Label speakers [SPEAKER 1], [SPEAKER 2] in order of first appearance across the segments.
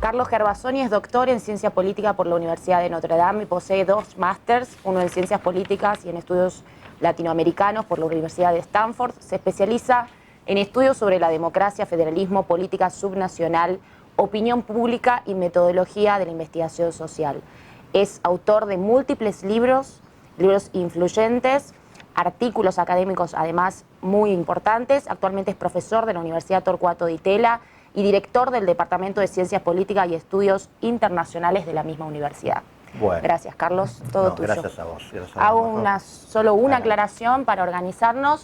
[SPEAKER 1] Carlos Gervasoni es doctor en Ciencia Política por la Universidad de Notre Dame y posee 2 másters, uno en Ciencias Políticas y en Estudios Latinoamericanos por la Universidad de Stanford. Se especializa en estudios sobre la democracia, federalismo, política subnacional, opinión pública y metodología de la investigación social. Es autor de múltiples libros influyentes, artículos académicos además muy importantes. Actualmente es profesor de la Universidad Torcuato Di Tella y director del Departamento de Ciencias Políticas y Estudios Internacionales de la misma universidad.
[SPEAKER 2] Bueno.
[SPEAKER 1] Gracias, Carlos. Todo tuyo.
[SPEAKER 2] Gracias a vos.
[SPEAKER 1] Hago solo una aclaración para organizarnos.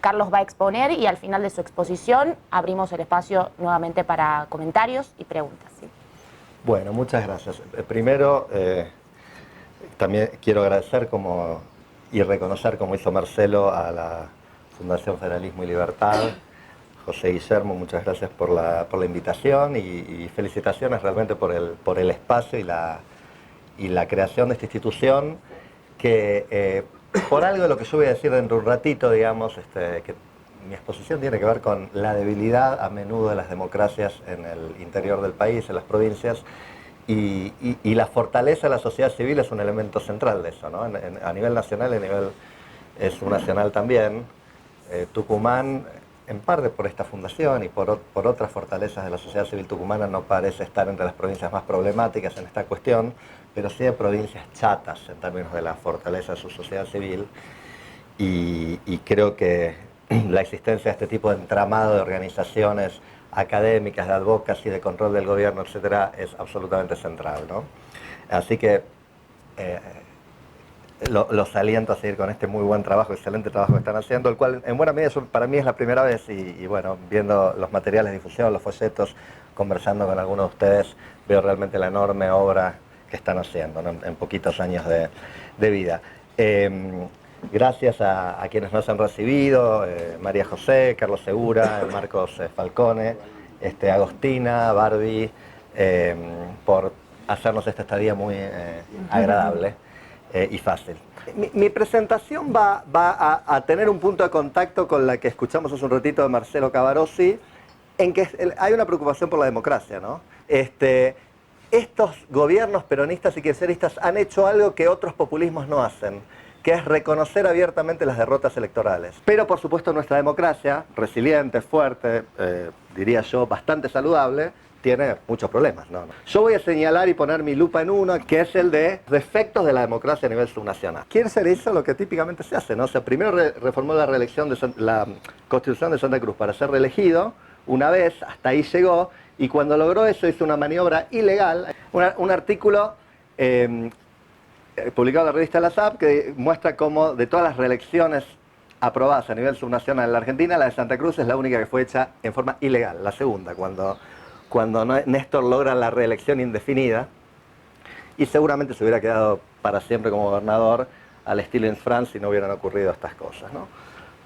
[SPEAKER 1] Carlos va a exponer y al final de su exposición abrimos el espacio nuevamente para comentarios y preguntas. ¿Sí?
[SPEAKER 2] Bueno, muchas gracias. Primero, también quiero agradecer y reconocer, como hizo Marcelo, a la Fundación Federalismo y Libertad. José Guillermo, muchas gracias por la invitación y felicitaciones realmente por el espacio y la creación de esta institución que, por algo de lo que yo voy a decir dentro de un ratito, digamos, que mi exposición tiene que ver con la debilidad a menudo de las democracias en el interior del país, en las provincias, y la fortaleza de la sociedad civil es un elemento central de eso, ¿no? A nivel nacional y a nivel subnacional también. Tucumán, en parte por esta fundación y por otras fortalezas de la sociedad civil tucumana, no parece estar entre las provincias más problemáticas en esta cuestión, pero sí de provincias chatas en términos de la fortaleza de su sociedad civil, y creo que la existencia de este tipo de entramado de organizaciones académicas, de advocacy, de control del gobierno, etcétera, es absolutamente central, ¿no? Así que los aliento a seguir con este muy buen trabajo, excelente trabajo que están haciendo, el cual en buena medida para mí es la primera vez y bueno, viendo los materiales de difusión, los folletos, conversando con algunos de ustedes, veo realmente la enorme obra que están haciendo, ¿no? En poquitos años de vida. Gracias a quienes nos han recibido, María José, Carlos Segura, Marcos Falcone, Agostina, Barbie, por hacernos esta estadía muy agradable y fácil. Mi presentación va a tener un punto de contacto con la que escuchamos hace un ratito de Marcelo Cavarossi, en que hay una preocupación por la democracia, ¿no? Estos gobiernos peronistas y kirchneristas han hecho algo que otros populismos no hacen, que es reconocer abiertamente las derrotas electorales. Pero por supuesto nuestra democracia, resiliente, fuerte, diría yo, bastante saludable, tiene muchos problemas, ¿no? Yo voy a señalar y poner mi lupa en uno, que es el de defectos de la democracia a nivel subnacional. Kirchner hizo lo que típicamente se hace, ¿no? O sea, primero reformó la Constitución de Santa Cruz para ser reelegido, una vez, hasta ahí llegó, y cuando logró eso hizo una maniobra ilegal, un artículo publicado en la revista La SAP que muestra cómo de todas las reelecciones aprobadas a nivel subnacional en la Argentina, la de Santa Cruz es la única que fue hecha en forma ilegal, la segunda, cuando Néstor logra la reelección indefinida, y seguramente se hubiera quedado para siempre como gobernador al estilo en France si no hubieran ocurrido estas cosas, ¿no?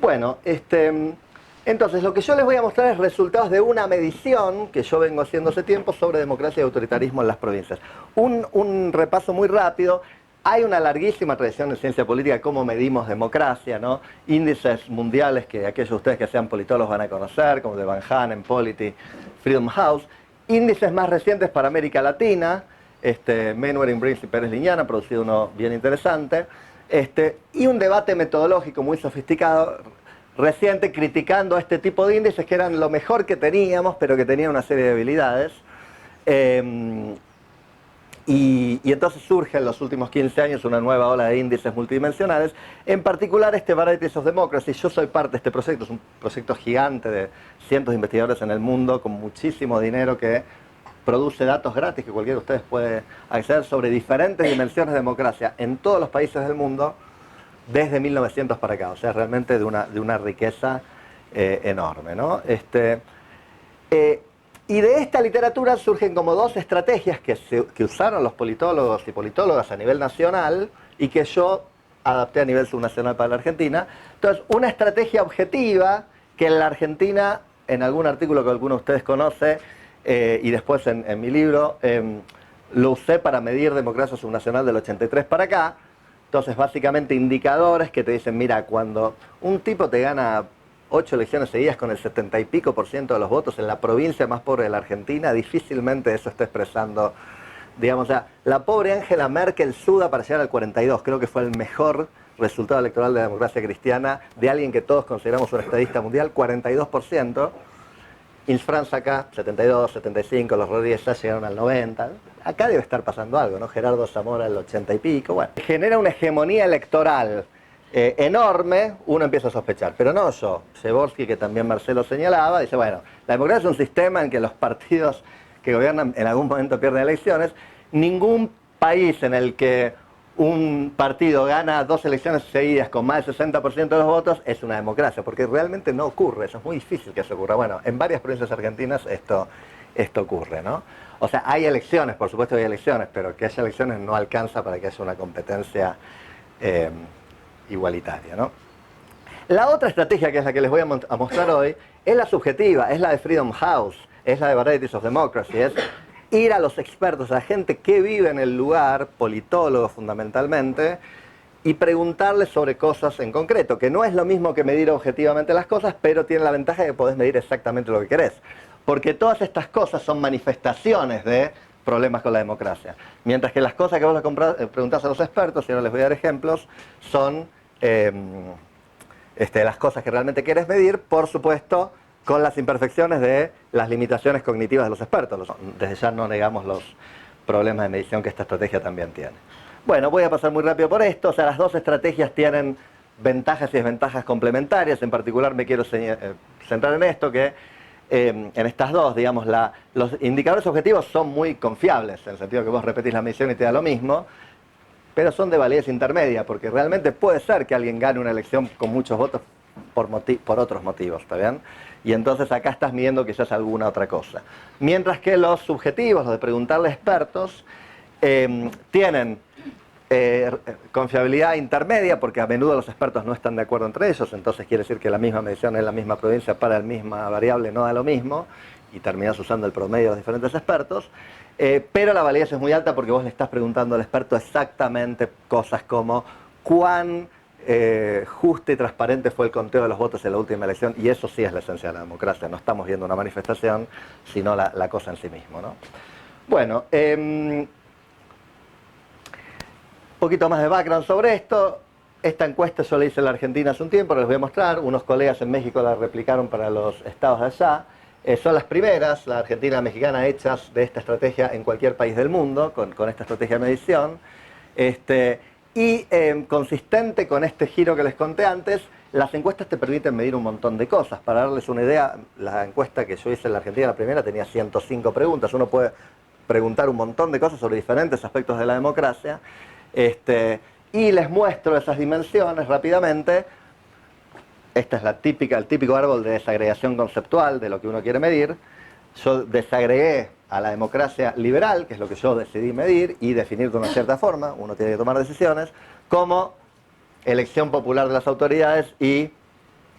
[SPEAKER 2] Bueno, entonces lo que yo les voy a mostrar es resultados de una medición que yo vengo haciendo hace tiempo sobre democracia y autoritarismo en las provincias. Un repaso muy rápido. Hay una larguísima tradición en ciencia política de cómo medimos democracia, ¿no? Índices mundiales que aquellos de ustedes que sean politólogos van a conocer, como de Van Hanen, Polity, Freedom House. Índices más recientes para América Latina, Menwering, Briggs y Pérez Liñán, producido uno bien interesante, y un debate metodológico muy sofisticado, reciente, criticando este tipo de índices que eran lo mejor que teníamos, pero que tenían una serie de debilidades. Y entonces surge en los últimos 15 años una nueva ola de índices multidimensionales, en particular Varieties of Democracy. Yo soy parte de este proyecto, es un proyecto gigante de cientos de investigadores en el mundo, con muchísimo dinero, que produce datos gratis que cualquiera de ustedes puede acceder sobre diferentes dimensiones de democracia en todos los países del mundo desde 1900 para acá, o sea, realmente de una riqueza enorme, ¿no? Y de esta literatura surgen como 2 estrategias que usaron los politólogos y politólogas a nivel nacional y que yo adapté a nivel subnacional para la Argentina. Entonces, una estrategia objetiva que en la Argentina, en algún artículo que alguno de ustedes conoce, y después en mi libro, lo usé para medir democracia subnacional del 83 para acá. Entonces, básicamente indicadores que te dicen, mira, cuando un tipo te gana 8 elecciones seguidas con el 70 y pico % de los votos en la provincia más pobre de la Argentina, difícilmente eso está expresando, digamos, o sea, la pobre Angela Merkel suda para llegar al 42, creo que fue el mejor resultado electoral de la democracia cristiana, de alguien que todos consideramos un estadista mundial, 42%. Ins France acá, 72, 75, los Rodríguez ya llegaron al 90. Acá debe estar pasando algo, ¿no? Gerardo Zamora al 80 y pico. Bueno, genera una hegemonía electoral enorme, uno empieza a sospechar. Pero no yo, Przeworski, que también Marcelo señalaba, dice, bueno, la democracia es un sistema en que los partidos que gobiernan en algún momento pierden elecciones. Ningún país en el que un partido gana 2 elecciones seguidas con más del 60% de los votos es una democracia, porque realmente no ocurre, eso es muy difícil que eso ocurra. Bueno, en varias provincias argentinas esto ocurre, ¿no? O sea, hay elecciones, por supuesto hay elecciones, pero que haya elecciones no alcanza para que haya una competencia igualitaria, ¿no? La otra estrategia, que es la que les voy a mostrar hoy, es la subjetiva, es la de Freedom House, es la de Varieties of Democracy, es ir a los expertos, a la gente que vive en el lugar, politólogos fundamentalmente, y preguntarles sobre cosas en concreto, que no es lo mismo que medir objetivamente las cosas, pero tiene la ventaja de que podés medir exactamente lo que querés. Porque todas estas cosas son manifestaciones de problemas con la democracia. Mientras que las cosas que vos le preguntás a los expertos, y ahora les voy a dar ejemplos, son las cosas que realmente querés medir, por supuesto, con las imperfecciones de las limitaciones cognitivas de los expertos. Desde ya no negamos los problemas de medición que esta estrategia también tiene. Bueno, voy a pasar muy rápido por esto. O sea, las dos estrategias tienen ventajas y desventajas complementarias. En particular me quiero centrar en esto, que en estas dos, digamos, los indicadores objetivos son muy confiables, en el sentido que vos repetís la medición y te da lo mismo, pero son de validez intermedia, porque realmente puede ser que alguien gane una elección con muchos votos por otros motivos, ¿está bien? Y entonces acá estás midiendo quizás alguna otra cosa. Mientras que los subjetivos, los de preguntarle a expertos, tienen confiabilidad intermedia, porque a menudo los expertos no están de acuerdo entre ellos, entonces quiere decir que la misma medición en la misma provincia para la misma variable no da lo mismo, y terminás usando el promedio de los diferentes expertos, pero la validez es muy alta porque vos le estás preguntando al experto exactamente cosas como cuán justo y transparente fue el conteo de los votos en la última elección, y eso sí es la esencia de la democracia. No estamos viendo una manifestación, sino la cosa en sí mismo, ¿no? Bueno, un poquito más de background sobre esto. Esta encuesta yo la hice en la Argentina hace un tiempo, les voy a mostrar. Unos colegas en México la replicaron para los estados de allá. Son las primeras, la argentina y la mexicana, hechas de esta estrategia en cualquier país del mundo, con esta estrategia de medición. Y consistente con este giro que les conté antes, las encuestas te permiten medir un montón de cosas. Para darles una idea, la encuesta que yo hice en la Argentina, la primera, tenía 105 preguntas. Uno puede preguntar un montón de cosas sobre diferentes aspectos de la democracia. Y les muestro esas dimensiones rápidamente. Esta es el típico árbol de desagregación conceptual de lo que uno quiere medir. Yo desagregué a la democracia liberal, que es lo que yo decidí medir y definir de una cierta forma, uno tiene que tomar decisiones, como elección popular de las autoridades y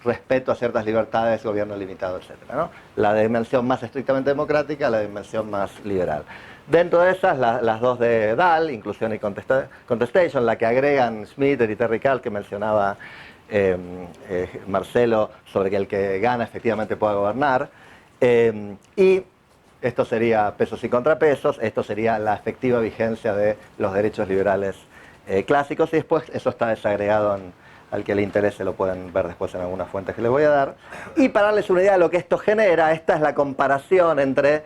[SPEAKER 2] respeto a ciertas libertades, gobierno limitado, etc., ¿no? La dimensión más estrictamente democrática, la dimensión más liberal. Dentro de esas, las dos de Dahl, inclusión y contestation, la que agregan Schmitt y Terry Kahl, que mencionaba Marcelo, sobre que el que gana efectivamente pueda gobernar. Y esto sería pesos y contrapesos, esto sería la efectiva vigencia de los derechos liberales clásicos, y después eso está desagregado al que le interese, lo pueden ver después en algunas fuentes que les voy a dar. Y para darles una idea de lo que esto genera, esta es la comparación entre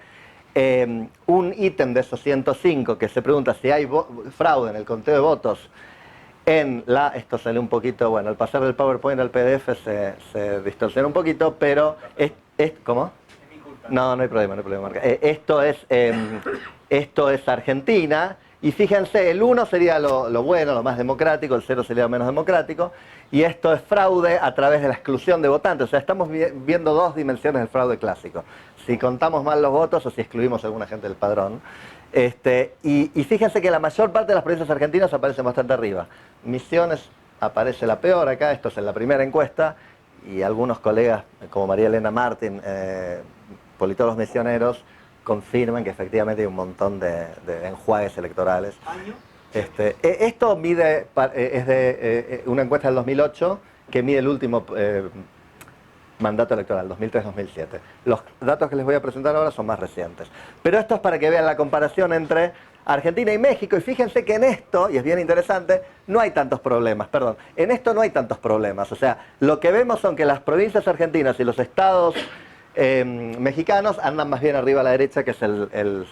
[SPEAKER 2] un ítem de esos 105 que se pregunta si hay fraude en el conteo de votos esto sale un poquito, bueno, al pasar del PowerPoint al PDF se distorsiona un poquito, pero ¿cómo? No, no hay problema, Marca. Esto es Argentina, y fíjense, el 1 sería lo bueno, lo más democrático, el 0 sería lo menos democrático, y esto es fraude a través de la exclusión de votantes. O sea, estamos viendo dos dimensiones del fraude clásico. Si contamos mal los votos o si excluimos a alguna gente del padrón. Y fíjense que la mayor parte de las provincias argentinas aparecen bastante arriba. Misiones aparece la peor acá, esto es en la primera encuesta, y algunos colegas como María Elena Martín, politólogos misioneros, confirman que efectivamente hay un montón de enjuagues electorales.
[SPEAKER 3] ¿Año?
[SPEAKER 2] Esto mide, es de una encuesta del 2008 que mide el último mandato electoral, 2003-2007. Los datos que les voy a presentar ahora son más recientes. Pero esto es para que vean la comparación entre Argentina y México, y fíjense que en esto, y es bien interesante, no hay tantos problemas, perdón, en esto no hay tantos problemas. O sea, lo que vemos son que las provincias argentinas y los estados mexicanos andan más bien arriba a la derecha, que es el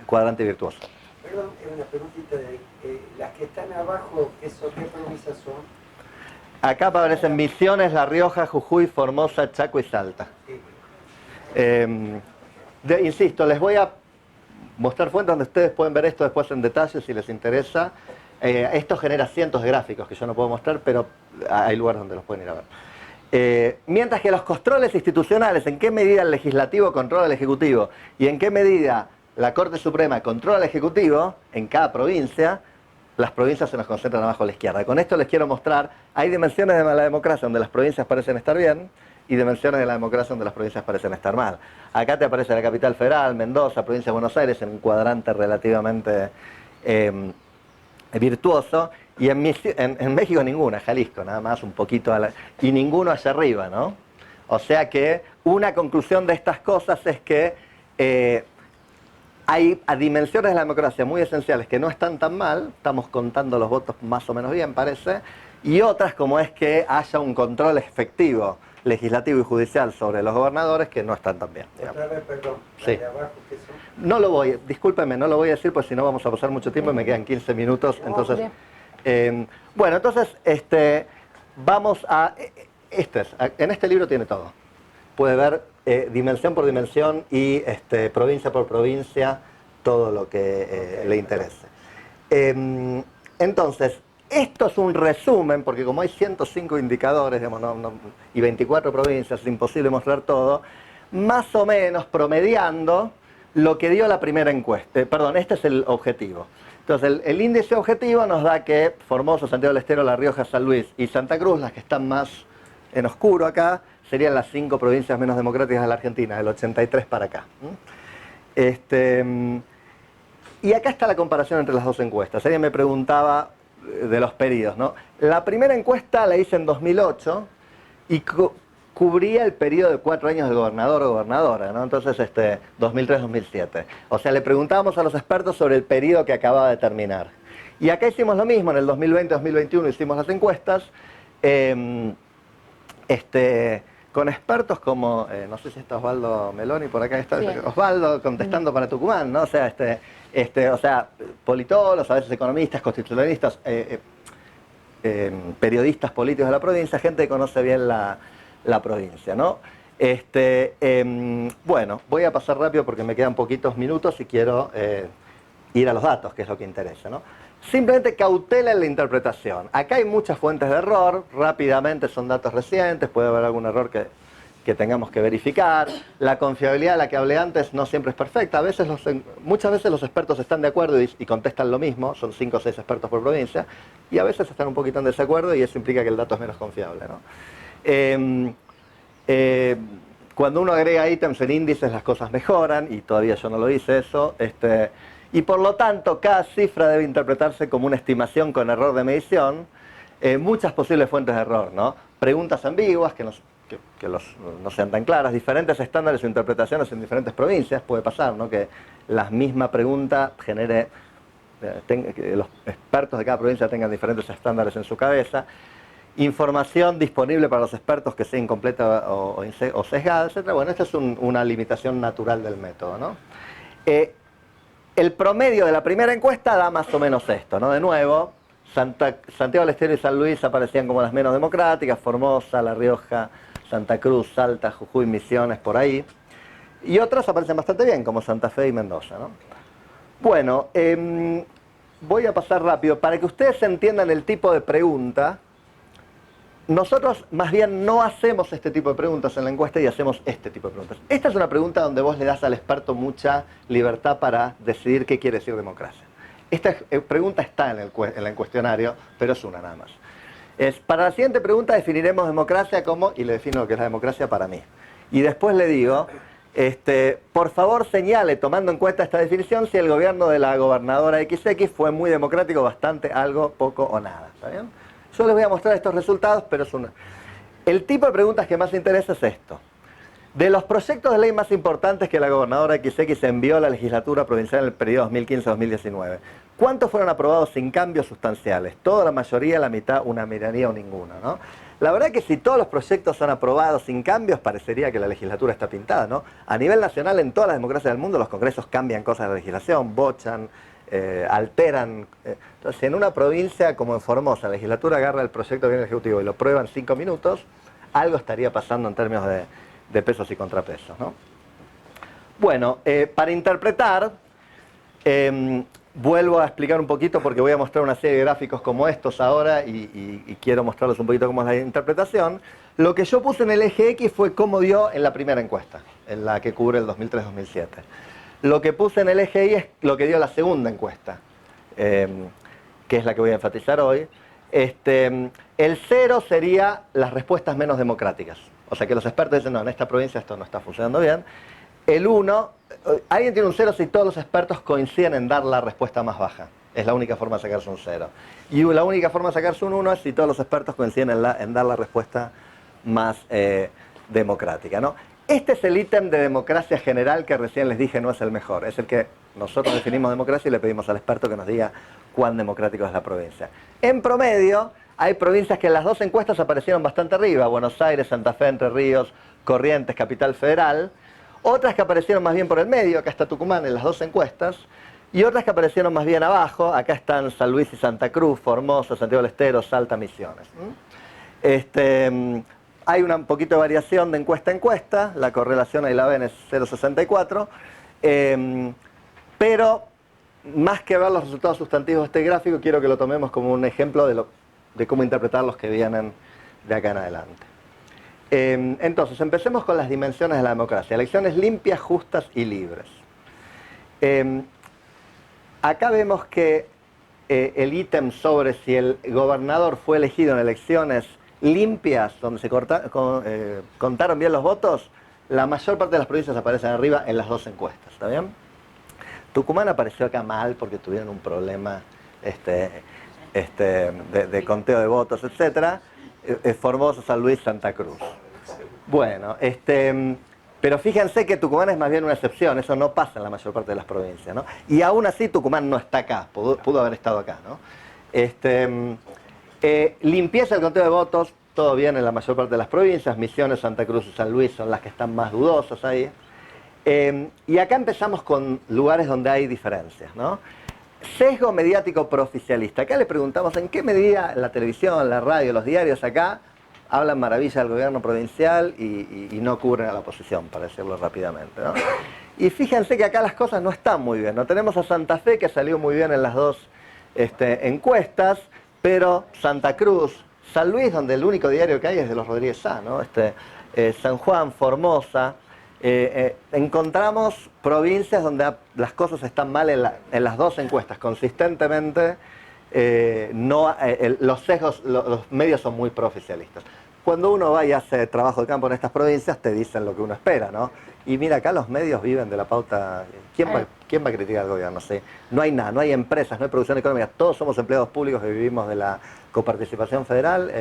[SPEAKER 2] cuadrante virtuoso.
[SPEAKER 3] Perdón, una preguntita de ahí. Las que están abajo, ¿qué provincias son?
[SPEAKER 2] Acá aparecen Misiones, La Rioja, Jujuy, Formosa, Chaco y Salta. Insisto, les voy a mostrar fuentes donde ustedes pueden ver esto después en detalle si les interesa. Esto genera cientos de gráficos que yo no puedo mostrar, pero hay lugares donde los pueden ir a ver. Mientras que los controles institucionales, en qué medida el legislativo controla al ejecutivo y en qué medida la Corte Suprema controla al ejecutivo en cada provincia, las provincias se nos concentran abajo a la izquierda. Con esto les quiero mostrar, hay dimensiones de la democracia donde las provincias parecen estar bien y dimensiones de la democracia donde las provincias parecen estar mal. Acá te aparece la capital federal, Mendoza, provincia de Buenos Aires, en un cuadrante relativamente virtuoso, y en México ninguna, Jalisco, nada más un poquito, y ninguno allá arriba, ¿no? O sea que una conclusión de estas cosas es que hay dimensiones de la democracia muy esenciales que no están tan mal, estamos contando los votos más o menos bien, parece, y otras como es que haya un control efectivo legislativo y judicial sobre los gobernadores que no están tan bien.
[SPEAKER 3] Otra vez, perdón,
[SPEAKER 2] sí.
[SPEAKER 3] de abajo, ¿qué son?
[SPEAKER 2] No lo voy, discúlpeme, no lo voy a decir, pues si no vamos a pasar mucho tiempo y me quedan 15 minutos, entonces... bueno, entonces, vamos a... en este libro tiene todo. Puede ver dimensión por dimensión y provincia por provincia, todo lo que le interese. Entonces, esto es un resumen, porque como hay 105 indicadores, digamos, y 24 provincias, es imposible mostrar todo, más o menos promediando lo que dio la primera encuesta. Perdón, este es el objetivo. Entonces, el índice objetivo nos da que Formosa, Santiago del Estero, La Rioja, San Luis y Santa Cruz, las que están más en oscuro acá, serían las 5 provincias menos democráticas de la Argentina, del 83 para acá. Y acá está la comparación entre las dos encuestas. Alguien me preguntaba de los periodos, ¿no? La primera encuesta la hice en 2008 y cubría el periodo de 4 años del gobernador o gobernadora, ¿no? Entonces, 2003-2007. O sea, le preguntábamos a los expertos sobre el periodo que acababa de terminar. Y acá hicimos lo mismo, en el 2020-2021 hicimos las encuestas, con expertos como, no sé si está Osvaldo Meloni, por acá está, bien. Osvaldo contestando para Tucumán, ¿no? O sea, o sea, politólogos, a veces economistas, constitucionalistas, periodistas políticos de la provincia, gente que conoce bien la provincia, ¿no? Bueno, voy a pasar rápido porque me quedan poquitos minutos y quiero ir a los datos, que es lo que interesa, ¿no? Simplemente cautela en la interpretación. Acá hay muchas fuentes de error, rápidamente son datos recientes, puede haber algún error que tengamos que verificar. La confiabilidad de la que hablé antes no siempre es perfecta. Muchas veces los expertos están de acuerdo y contestan lo mismo, son 5 o 6 expertos por provincia, y a veces están un poquito en desacuerdo y eso implica que el dato es menos confiable, ¿no? Cuando uno agrega ítems en índices las cosas mejoran, y todavía yo no lo hice eso, y por lo tanto cada cifra debe interpretarse como una estimación con error de medición, muchas posibles fuentes de error, ¿no? Preguntas ambiguas que no sean tan claras, diferentes estándares o interpretaciones en diferentes provincias, puede pasar, ¿no? Que la misma pregunta genere, que los expertos de cada provincia tengan diferentes estándares en su cabeza, información disponible para los expertos que sea incompleta o sesgada, etc. Bueno, esta es una limitación natural del método, ¿no? El promedio de la primera encuesta da más o menos esto, ¿no? De nuevo, Santiago del Estero y San Luis aparecían como las menos democráticas, Formosa, La Rioja, Santa Cruz, Salta, Jujuy, Misiones, por ahí. Y otras aparecen bastante bien, como Santa Fe y Mendoza, ¿no? Bueno, voy a pasar rápido. Para que ustedes entiendan el tipo de pregunta, nosotros más bien no hacemos este tipo de preguntas en la encuesta y hacemos este tipo de preguntas. Esta es una pregunta donde vos le das al experto mucha libertad para decidir qué quiere decir democracia. Esta pregunta está en el cuestionario, pero es una nada más. Para la siguiente pregunta definiremos democracia como, y le defino lo que es la democracia para mí. Y después le digo, por favor señale, tomando en cuenta esta definición, si el gobierno de la gobernadora XX fue muy democrático, bastante, algo, poco o nada. ¿Está bien? Yo les voy a mostrar estos resultados, pero es una... El tipo de preguntas que más interesa es esto. De los proyectos de ley más importantes que la gobernadora XX envió a la legislatura provincial en el periodo 2015-2019, ¿cuántos fueron aprobados sin cambios sustanciales? Toda, la mayoría, la mitad, una minoría o ninguno, ¿no? La verdad que si todos los proyectos son aprobados sin cambios, parecería que la legislatura está pintada, ¿no? A nivel nacional, en todas las democracias del mundo, los congresos cambian cosas de la legislación, bochan, alteran. Entonces, en una provincia como en Formosa, la legislatura agarra el proyecto del Ejecutivo y lo prueba en 5 minutos, algo estaría pasando en términos de pesos y contrapesos, ¿no? Bueno, para interpretar, vuelvo a explicar un poquito porque voy a mostrar una serie de gráficos como estos ahora y quiero mostrarles un poquito cómo es la interpretación. Lo que yo puse en el eje X fue cómo dio en la primera encuesta, en la que cubre el 2003-2007. Lo que puse en el eje Y es lo que dio la segunda encuesta, que es la que voy a enfatizar hoy. El 0 sería las respuestas menos democráticas. O sea que los expertos dicen, no, en esta provincia esto no está funcionando bien. El 1, alguien tiene un 0 si todos los expertos coinciden en dar la respuesta más baja. Es la única forma de sacarse un 0. Y la única forma de sacarse un 1 es si todos los expertos coinciden en dar la respuesta más democrática, ¿no? Este es el ítem de democracia general que recién les dije no es el mejor. Es el que nosotros definimos democracia y le pedimos al experto que nos diga cuán democrático es la provincia. En promedio, hay provincias que en las dos encuestas aparecieron bastante arriba. Buenos Aires, Santa Fe, Entre Ríos, Corrientes, Capital Federal. Otras que aparecieron más bien por el medio, acá está Tucumán en las dos encuestas. Y otras que aparecieron más bien abajo, acá están San Luis y Santa Cruz, Formosa, Santiago del Estero, Salta, Misiones. Hay un poquito de variación de encuesta a encuesta, la correlación ahí la ven es 0,64, pero más que ver los resultados sustantivos de este gráfico, quiero que lo tomemos como un ejemplo de cómo interpretar los que vienen de acá en adelante. Entonces, empecemos con las dimensiones de la democracia. Elecciones limpias, justas y libres. Acá vemos que el ítem sobre si el gobernador fue elegido en elecciones limpias, donde se contaron bien los votos, la mayor parte de las provincias aparecen arriba en las dos encuestas, ¿está bien? Tucumán apareció acá mal porque tuvieron un problema de conteo de votos, etc. Formosa, San Luis, Santa Cruz. Bueno, pero fíjense que Tucumán es más bien una excepción, eso no pasa en la mayor parte de las provincias, ¿no? Y aún así Tucumán no está acá, pudo haber estado acá, ¿no? Limpieza del conteo de votos, todo bien en la mayor parte de las provincias. Misiones, Santa Cruz y San Luis son las que están más dudosas ahí. Y acá empezamos con lugares donde hay diferencias, ¿no? Sesgo mediático pro-oficialista. Acá le preguntamos en qué medida la televisión, la radio, los diarios acá hablan maravilla del gobierno provincial y no cubren a la oposición, para decirlo rápidamente, ¿no? Y fíjense que acá las cosas no están muy bien, ¿no? Tenemos a Santa Fe que salió muy bien en las dos encuestas, pero Santa Cruz, San Luis, donde el único diario que hay es de los Rodríguez Sá, ¿no? San Juan, Formosa, encontramos provincias donde las cosas están mal en las dos encuestas, consistentemente. Los sesgos, los medios son muy pro-oficialistas. Cuando uno va y hace trabajo de campo en estas provincias, te dicen lo que uno espera, ¿no? Y mira, acá los medios viven de la pauta. ¿Quién va a criticar al gobierno? Sí. No hay nada, no hay empresas, no hay producción económica. Todos somos empleados públicos que vivimos de la coparticipación federal.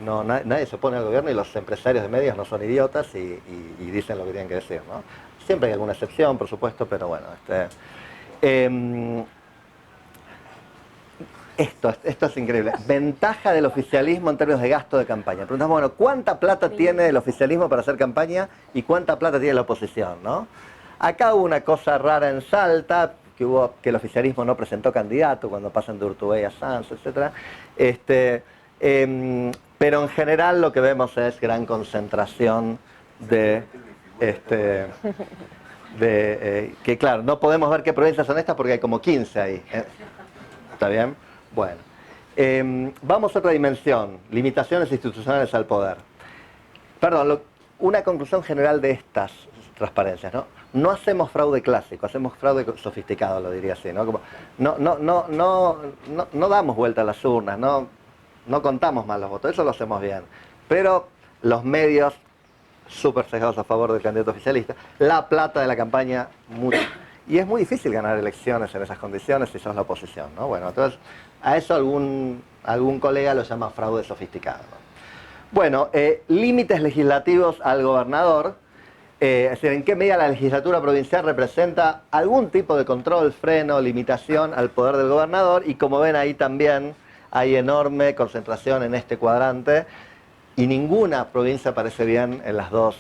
[SPEAKER 2] Nadie se opone al gobierno y los empresarios de medios no son idiotas y dicen lo que tienen que decir, ¿no? Siempre hay alguna excepción, por supuesto, pero bueno. Esto es increíble. Ventaja del oficialismo en términos de gasto de campaña. Preguntamos, bueno, ¿cuánta plata tiene el oficialismo para hacer campaña y cuánta plata tiene la oposición, ¿no? Acá hubo una cosa rara en Salta, que el oficialismo no presentó candidato cuando pasan de Urtubey a Sanz, etc. Pero en general lo que vemos es gran concentración que claro, no podemos ver qué provincias son estas porque hay como 15 ahí. ¿Está bien? Bueno, vamos a otra dimensión, limitaciones institucionales al poder. Perdón, una conclusión general de estas transparencias, ¿no? No hacemos fraude clásico, hacemos fraude sofisticado, lo diría así, ¿no? Como, no damos vuelta a las urnas, no contamos mal los votos, eso lo hacemos bien. Pero los medios súper sesgados a favor del candidato oficialista, la plata de la campaña, mucho. Y es muy difícil ganar elecciones en esas condiciones si sos la oposición, ¿no? Bueno, entonces a eso algún colega lo llama fraude sofisticado, ¿no? Bueno, límites legislativos al gobernador, es decir, en qué medida la legislatura provincial representa algún tipo de control, freno, limitación al poder del gobernador, y como ven ahí también hay enorme concentración en este cuadrante, y ninguna provincia aparece bien en las dos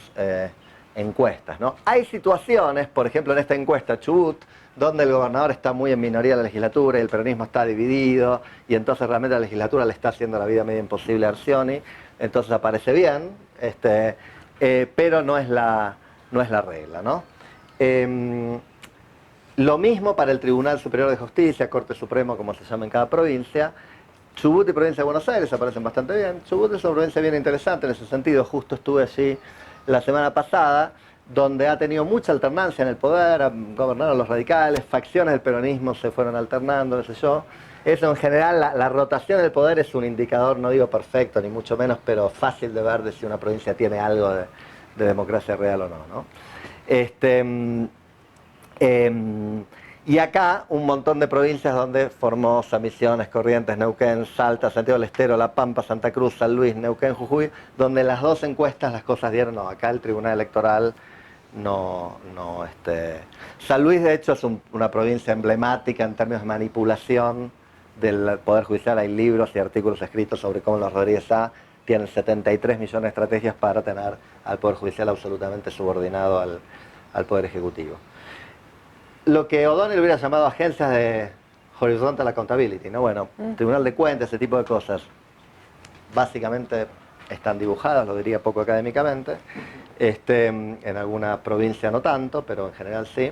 [SPEAKER 2] encuestas, ¿no? Hay situaciones, por ejemplo en esta encuesta Chubut, donde el gobernador está muy en minoría en la legislatura y el peronismo está dividido, y entonces realmente la legislatura le está haciendo la vida medio imposible a Arcioni, entonces aparece bien, pero no es la regla, ¿no? Lo mismo para el Tribunal Superior de Justicia, Corte Supremo, como se llama en cada provincia. Chubut y Provincia de Buenos Aires aparecen bastante bien. Chubut es una provincia bien interesante en ese sentido. Justo estuve allí la semana pasada, donde ha tenido mucha alternancia en el poder, gobernaron los radicales, facciones del peronismo se fueron alternando, no sé yo. Eso en general, la rotación del poder es un indicador, no digo perfecto, ni mucho menos, pero fácil de ver de si una provincia tiene algo de democracia real o no, ¿no? Y acá un montón de provincias donde Formosa, Misiones, Corrientes, Neuquén, Salta, Santiago del Estero, La Pampa, Santa Cruz, San Luis, Neuquén, Jujuy, donde en las dos encuestas las cosas dieron, no, acá el Tribunal Electoral no. San Luis de hecho es una provincia emblemática en términos de manipulación del Poder Judicial. Hay libros y artículos escritos sobre cómo los Rodríguez A tienen 73 millones de estrategias para tener al Poder Judicial absolutamente subordinado al Poder Ejecutivo. Lo que O'Donnell hubiera llamado agencias de horizontal accountability, ¿no? Bueno, Tribunal de Cuentas, ese tipo de cosas, básicamente están dibujadas, lo diría poco académicamente, en alguna provincia no tanto, pero en general sí.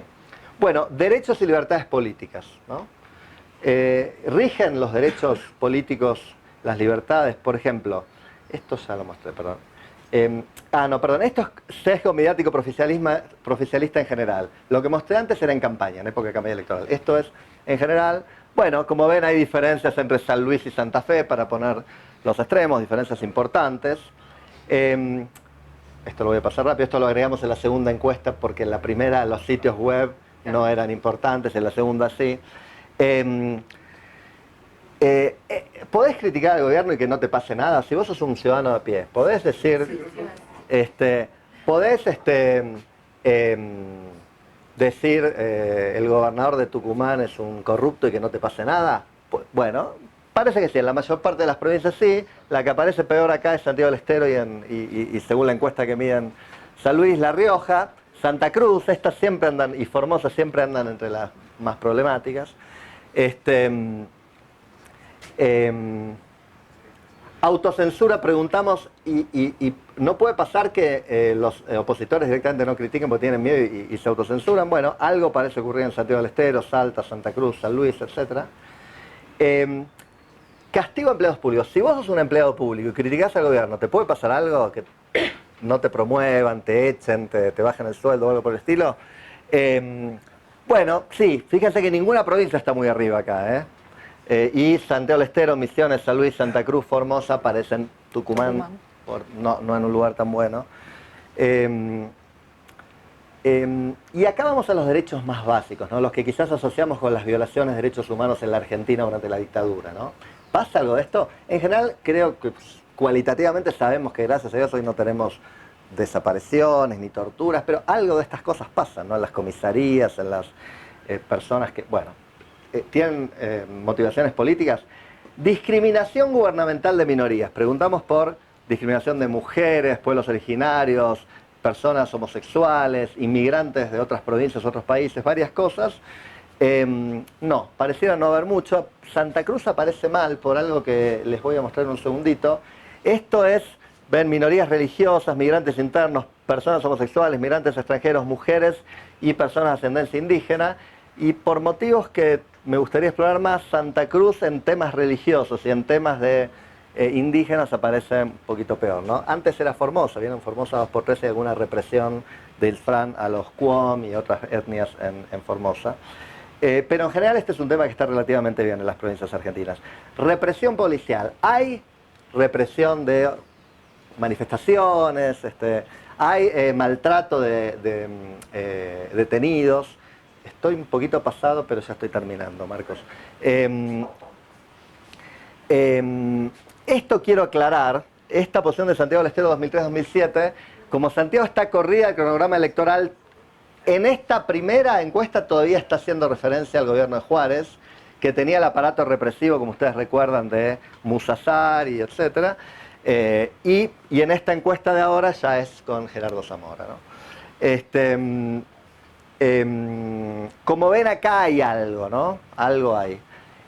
[SPEAKER 2] Bueno, derechos y libertades políticas, ¿no? Rigen los derechos políticos, las libertades, por ejemplo, esto ya lo mostré, perdón. Esto es sesgo mediático proficialista en general. Lo que mostré antes era en campaña, en época de campaña electoral. Esto es, en general, bueno, como ven hay diferencias entre San Luis y Santa Fe, para poner los extremos, diferencias importantes. Esto lo voy a pasar rápido, esto lo agregamos en la segunda encuesta, porque en la primera los sitios web no eran importantes, en la segunda sí. Podés criticar al gobierno y que no te pase nada. Si vos sos un ciudadano de a pie, podés decir, podés decir el gobernador de Tucumán es un corrupto y que no te pase nada. Bueno, parece que sí, en la mayor parte de las provincias sí. La que aparece peor acá es Santiago del Estero y según la encuesta que miden San Luis, La Rioja, Santa Cruz, estas siempre andan, y Formosa siempre andan entre las más problemáticas. Autocensura, preguntamos, y no puede pasar que los opositores directamente no critiquen porque tienen miedo y se autocensuran. Bueno, algo parece ocurrir en Santiago del Estero, Salta, Santa Cruz, San Luis, etc. Castigo a empleados públicos. Si vos sos un empleado público y criticás al gobierno, ¿te puede pasar algo? Que no te promuevan, te echen, te bajen el sueldo o algo por el estilo. Bueno, sí, fíjense que ninguna provincia está muy arriba acá, y Santiago del Estero, Misiones, San Luis, Santa Cruz, Formosa aparecen, Tucumán. No en un lugar tan bueno. Y acá vamos a los derechos más básicos, ¿no? Los que quizás asociamos con las violaciones de derechos humanos en la Argentina durante la dictadura, ¿no? ¿Pasa algo de esto? En general creo que cualitativamente sabemos que gracias a Dios hoy no tenemos desapariciones ni torturas, pero algo de estas cosas pasa, ¿no? En las comisarías, en las personas que, bueno, tienen motivaciones políticas. Discriminación gubernamental de minorías. Preguntamos por discriminación de mujeres, pueblos originarios, personas homosexuales, inmigrantes de otras provincias, otros países, varias cosas. No, pareciera no haber mucho. Santa Cruz aparece mal por algo que les voy a mostrar en un segundito. Esto es, ven, minorías religiosas, migrantes internos, personas homosexuales, migrantes extranjeros, mujeres y personas de ascendencia indígena. Y por motivos que me gustaría explorar más, Santa Cruz en temas religiosos y en temas de indígenas aparece un poquito peor, ¿no? Antes era Formosa, vienen Formosa 2x3 y alguna represión del FRAN a los Cuom y otras etnias en Formosa. Pero en general este es un tema que está relativamente bien en las provincias argentinas. Represión policial. Hay represión de manifestaciones, hay maltrato de detenidos. Estoy un poquito pasado, pero ya estoy terminando, Marcos. Esto quiero aclarar, esta posición de Santiago del Estero 2003-2007, como Santiago está corrida el cronograma electoral, en esta primera encuesta todavía está haciendo referencia al gobierno de Juárez, que tenía el aparato represivo, como ustedes recuerdan, de Musazar y etcétera, y en esta encuesta de ahora ya es con Gerardo Zamora, ¿no? Como ven, acá hay algo, ¿no? Algo hay.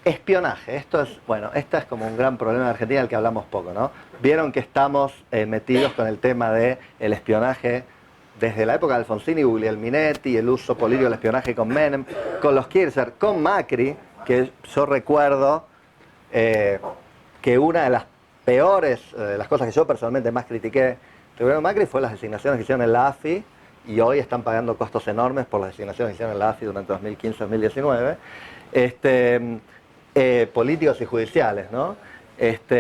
[SPEAKER 2] Espionaje, esto es como un gran problema de Argentina del que hablamos poco, ¿no? Vieron que estamos metidos con el tema del espionaje desde la época de Alfonsín y Guglielminetti, el uso político del espionaje con Menem, con los Kirchner, con Macri, que yo recuerdo que una de las peores, las cosas que yo personalmente más critiqué del gobierno de Macri fue las designaciones que hicieron en la AFI, y hoy están pagando costos enormes por las designaciones que hicieron en la AFI durante 2015-2019. Políticos y judiciales, ¿no?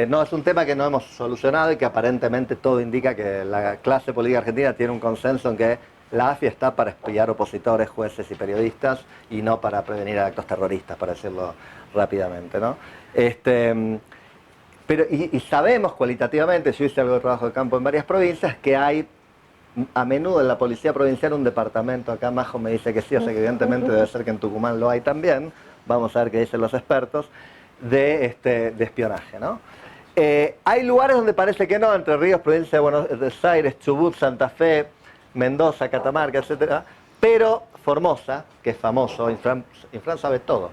[SPEAKER 2] No es un tema que no hemos solucionado y que aparentemente todo indica que la clase política argentina tiene un consenso en que la AFI está para espiar opositores, jueces y periodistas y no para prevenir actos terroristas, para decirlo rápidamente, ¿no? Pero sabemos cualitativamente, yo hice algo de trabajo de campo en varias provincias, que hay a menudo en la policía provincial un departamento, acá Majo me dice que sí, o sea que evidentemente debe ser que en Tucumán lo hay también, vamos a ver qué dicen los expertos, de espionaje, ¿no? Hay lugares donde parece que no, Entre Ríos, provincia de Buenos Aires, Chubut, Santa Fe, Mendoza, Catamarca, etcétera, pero Formosa, que es famoso, Infran sabe todo,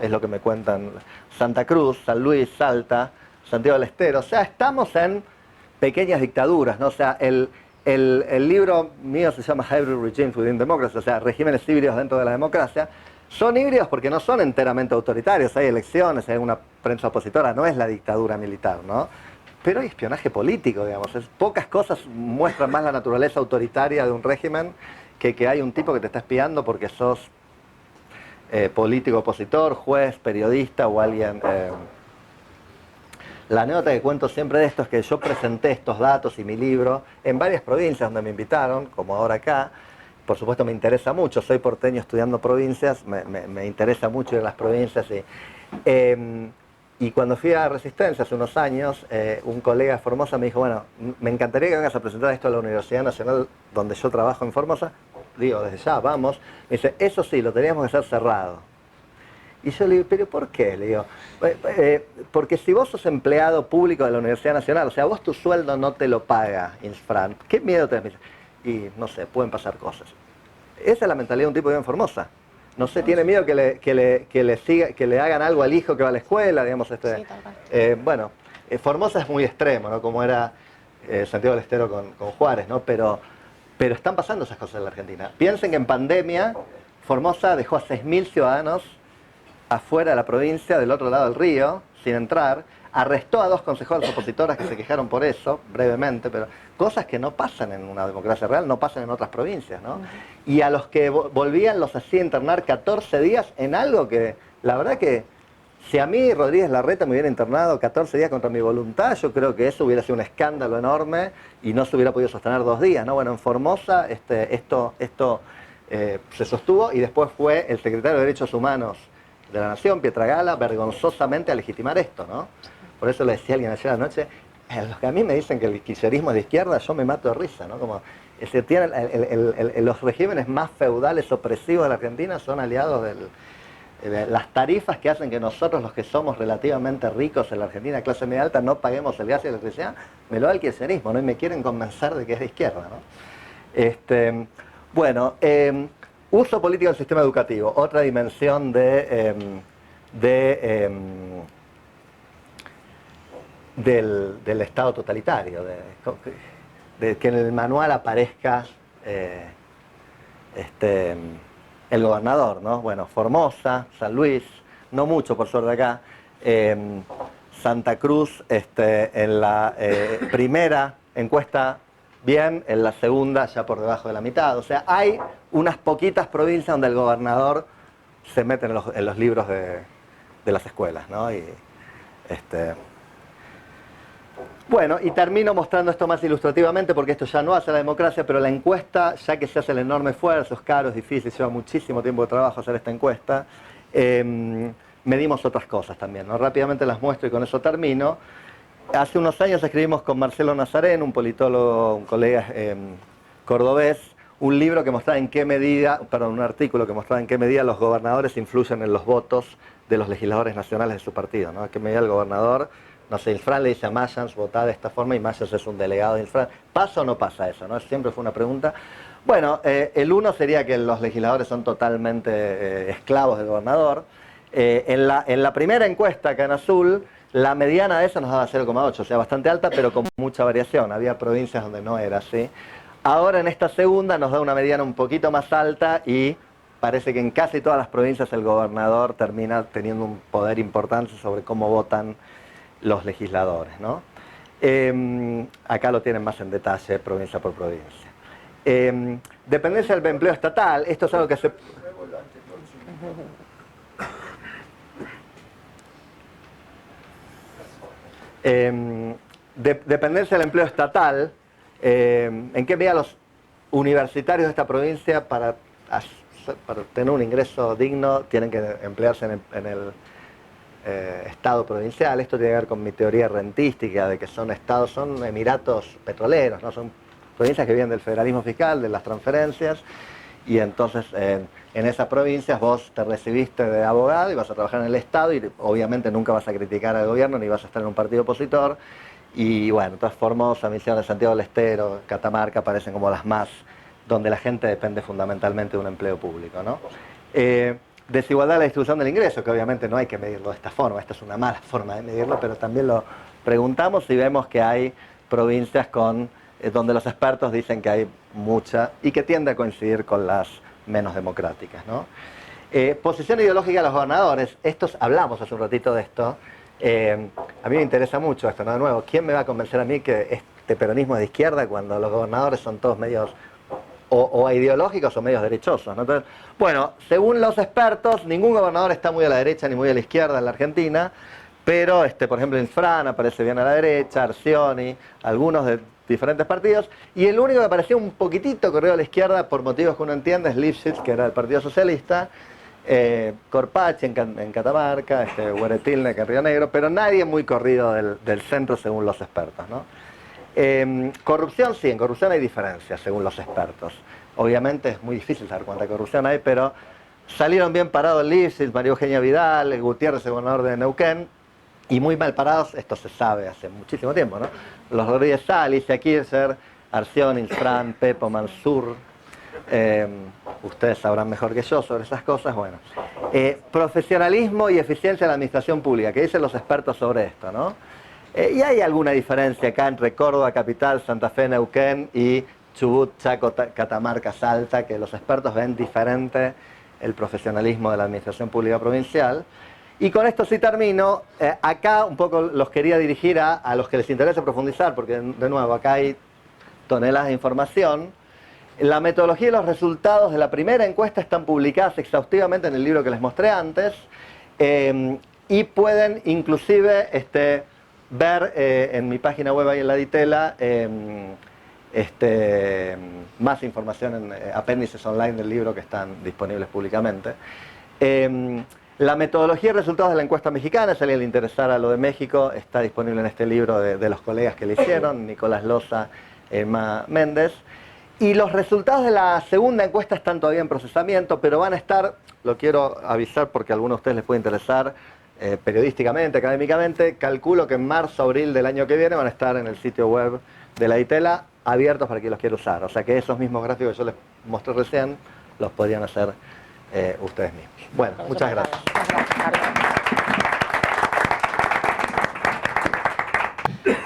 [SPEAKER 2] es lo que me cuentan, Santa Cruz, San Luis, Salta, Santiago del Estero, o sea, estamos en pequeñas dictaduras, ¿no? O sea, el libro mío se llama Hybrid Regimes Within Democracy, o sea, regímenes híbridos dentro de la democracia. Son híbridos porque no son enteramente autoritarios, hay elecciones, hay una prensa opositora, no es la dictadura militar, ¿no? Pero hay espionaje político, digamos, pocas cosas muestran más la naturaleza autoritaria de un régimen que hay un tipo que te está espiando porque sos político opositor, juez, periodista o alguien... La anécdota que cuento siempre de esto es que yo presenté estos datos y mi libro en varias provincias donde me invitaron, como ahora acá. Por supuesto me interesa mucho, soy porteño estudiando provincias, me interesa mucho ir a las provincias. Y cuando fui a Resistencia hace unos años, un colega de Formosa me dijo, bueno, me encantaría que vengas a presentar esto a la Universidad Nacional donde yo trabajo en Formosa. Digo, desde ya, vamos. Me dice, eso sí, lo teníamos que hacer cerrado. Y yo le digo, ¿pero por qué? Le digo, porque si vos sos empleado público de la Universidad Nacional, o sea, vos tu sueldo no te lo paga Infran, ¿qué miedo tenés? Y no sé, pueden pasar cosas. Esa es la mentalidad de un tipo que vive en Formosa. No sé, tiene miedo que le hagan algo al hijo que va a la escuela, digamos. Bueno, Formosa es muy extremo, ¿no? Como era Santiago del Estero con Juárez, ¿no? Pero están pasando esas cosas en la Argentina. Piensen que en pandemia Formosa dejó a 6.000 ciudadanos afuera de la provincia, del otro lado del río, sin entrar, arrestó a 2 consejeros opositoras que se quejaron por eso, brevemente, pero cosas que no pasan en una democracia real, no pasan en otras provincias, ¿no? Y a los que volvían los hacía internar 14 días en algo que, la verdad que, si a mí Rodríguez Larreta me hubiera internado 14 días contra mi voluntad, yo creo que eso hubiera sido un escándalo enorme y no se hubiera podido sostener 2 días, ¿no? Bueno, en Formosa esto se sostuvo y después fue el secretario de Derechos Humanos de la Nación, Pietragala, vergonzosamente a legitimar esto, ¿no? Por eso le decía a alguien ayer anoche, los que a mí me dicen que el kirchnerismo es de izquierda, yo me mato de risa, ¿no? Como, los regímenes más feudales, opresivos de la Argentina son aliados de las tarifas que hacen que nosotros, los que somos relativamente ricos en la Argentina, clase media alta, no paguemos el gas y la electricidad, me lo da el kirchnerismo, ¿no? Y me quieren convencer de que es de izquierda, ¿no? Bueno, uso político del sistema educativo, otra dimensión del Estado totalitario, de que en el manual aparezca el gobernador, ¿no? Bueno, Formosa, San Luis, no mucho por suerte acá, Santa Cruz en la primera encuesta bien, en la segunda ya por debajo de la mitad, o sea, hay unas poquitas provincias donde el gobernador se mete en los libros de las escuelas, ¿no? Bueno, y termino mostrando esto más ilustrativamente porque esto ya no hace la democracia, pero la encuesta, ya que se hace el enorme esfuerzo, es caro, es difícil, lleva muchísimo tiempo de trabajo hacer esta encuesta, medimos otras cosas también, ¿no? Rápidamente las muestro y con eso termino. hace unos años escribimos con Marcelo Nazarén, un politólogo, un colega cordobés, un libro que mostraba en qué medida, perdón, un artículo que mostraba en qué medida los gobernadores influyen en los votos de los legisladores nacionales de su partido, ¿no? En qué medida el gobernador, no sé, Infran le dice a Mayans votar de esta forma y Mayans es un delegado de Infran. ¿Pasa o no pasa eso? ¿No? Siempre fue una pregunta. Bueno, el uno sería que los legisladores son totalmente esclavos del gobernador. En la primera encuesta acá en azul, la mediana de eso nos daba 0,8, o sea, bastante alta, pero con mucha variación. Había provincias donde no era así. Ahora en esta segunda nos da una mediana un poquito más alta y parece que en casi todas las provincias el gobernador termina teniendo un poder importante sobre cómo votan los legisladores, ¿no? Acá lo tienen más en detalle, provincia por provincia. Dependencia del empleo estatal, esto es algo que se... dependencia del empleo estatal, ¿en qué medida los universitarios de esta provincia para tener un ingreso digno tienen que emplearse en el estado provincial? Esto tiene que ver con mi teoría rentística de que son estados, son emiratos petroleros, ¿no? Son provincias que viven del federalismo fiscal, de las transferencias, y entonces en esas provincias vos te recibiste de abogado y vas a trabajar en el Estado y obviamente nunca vas a criticar al gobierno ni vas a estar en un partido opositor. Y bueno, entonces Formosa, Misiones, Santiago del Estero, Catamarca aparecen como las más, donde la gente depende fundamentalmente de un empleo público, ¿no? Desigualdad en la distribución del ingreso, que obviamente no hay que medirlo de esta forma, esta es una mala forma de medirlo, pero también lo preguntamos y vemos que hay provincias donde los expertos dicen que hay mucha y que tiende a coincidir con las menos democráticas, ¿no? Posición ideológica de los gobernadores, hablamos hace un ratito de esto. A mí me interesa mucho esto, ¿no? De nuevo, ¿quién me va a convencer a mí que este peronismo es de izquierda cuando los gobernadores son todos medios o ideológicos o medios derechosos, ¿no? Entonces, bueno, según los expertos, ningún gobernador está muy a la derecha ni muy a la izquierda en la Argentina, pero por ejemplo Infran aparece bien a la derecha, Arcioni, algunos de diferentes partidos, y el único que parecía un poquitito corrido a la izquierda por motivos que uno entiende es Lifshitz, que era del Partido Socialista, Corpache en Catamarca, Hueretilne en Río Negro, pero nadie muy corrido del centro según los expertos, ¿no? Corrupción, sí, en corrupción hay diferencias según los expertos. Obviamente es muy difícil saber cuánta corrupción hay, pero salieron bien parados Lifshitz, María Eugenia Vidal, Gutiérrez, el gobernador de Neuquén, y muy mal parados, esto se sabe hace muchísimo tiempo, ¿no? Los Rodríguez Sá, Alicia Kirchner, Arcioni, Infran, Pepo, Mansur, ustedes sabrán mejor que yo sobre esas cosas. Bueno, profesionalismo y eficiencia de la administración pública, ¿qué dicen los expertos sobre esto, no? Y hay alguna diferencia acá entre Córdoba, Capital, Santa Fe, Neuquén y Chubut, Chaco, Catamarca, Salta, que los expertos ven diferente el profesionalismo de la administración pública provincial. Y con esto sí termino. Acá un poco los quería dirigir a los que les interesa profundizar, porque de nuevo acá hay toneladas de información. La metodología y los resultados de la primera encuesta están publicadas exhaustivamente en el libro que les mostré antes, y pueden inclusive ver en mi página web ahí en la ditela más información en apéndices online del libro que están disponibles públicamente. La metodología y resultados de la encuesta mexicana, si a alguien le interesara lo de México, está disponible en este libro de los colegas que le hicieron, Nicolás Loza, Emma Méndez. Y los resultados de la segunda encuesta están todavía en procesamiento, pero van a estar, lo quiero avisar porque a algunos de ustedes les puede interesar, periodísticamente, académicamente, calculo que en marzo, abril del año que viene van a estar en el sitio web de la ITELA abiertos para quien los quiera usar. O sea que esos mismos gráficos que yo les mostré recién los podrían hacer ustedes mismos. Bueno, muchas gracias.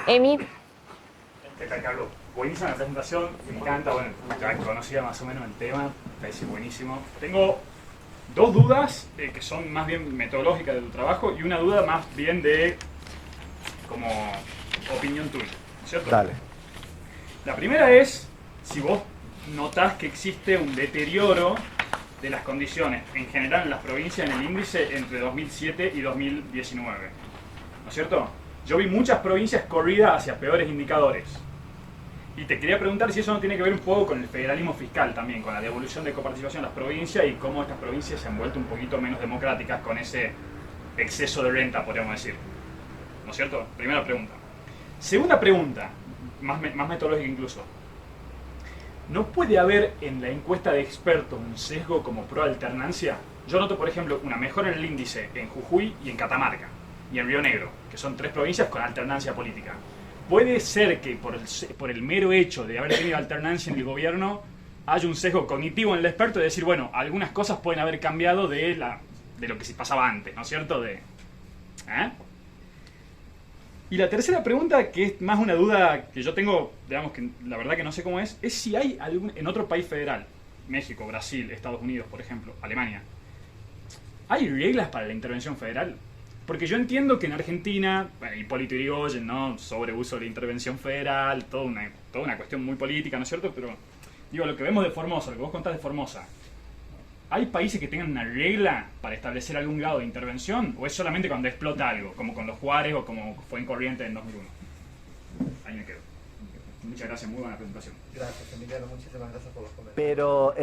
[SPEAKER 1] Emi.
[SPEAKER 4] ¿Qué tal, Carlos? Buenísima la presentación, me encanta, bueno, ya conocía más o menos el tema, me parece buenísimo. Tengo dos dudas que son más bien metodológicas de tu trabajo y una duda más bien de como opinión tuya, ¿cierto?
[SPEAKER 2] Dale.
[SPEAKER 4] La primera es si vos notás que existe un deterioro de las condiciones en general en las provincias en el índice entre 2007 y 2019, ¿no es cierto? Yo vi muchas provincias corridas hacia peores indicadores. Y te quería preguntar si eso no tiene que ver un poco con el federalismo fiscal también, con la devolución de coparticipación a las provincias y cómo estas provincias se han vuelto un poquito menos democráticas con ese exceso de renta, podríamos decir. ¿No es cierto? Primera pregunta. Segunda pregunta, más metodológica incluso. ¿No puede haber en la encuesta de expertos un sesgo como pro alternancia? Yo noto, por ejemplo, una mejora en el índice en Jujuy y en Catamarca, y en Río Negro, que son 3 provincias con alternancia política. ¿Puede ser que por el mero hecho de haber tenido alternancia en el gobierno haya un sesgo cognitivo en el experto de decir, bueno, algunas cosas pueden haber cambiado de lo que se pasaba antes, ¿no es cierto? Y la tercera pregunta, que es más una duda que yo tengo, digamos que la verdad que no sé cómo es si hay en otro país federal, México, Brasil, Estados Unidos, por ejemplo, Alemania, ¿hay reglas para la intervención federal? Porque yo entiendo que en Argentina, bueno, Hipólito Yrigoyen, ¿no? Sobre uso de la intervención federal, toda una cuestión muy política, ¿no es cierto? Pero, digo, lo que vemos de Formosa, lo que vos contás de Formosa, ¿hay países que tengan una regla para establecer algún grado de intervención? ¿O es solamente cuando explota algo, como con los Juárez o como fue en Corrientes en 2001? Ahí me quedo. Muchas gracias, muy buena presentación.
[SPEAKER 2] Gracias, Emiliano, muchísimas gracias por los comentarios. Pero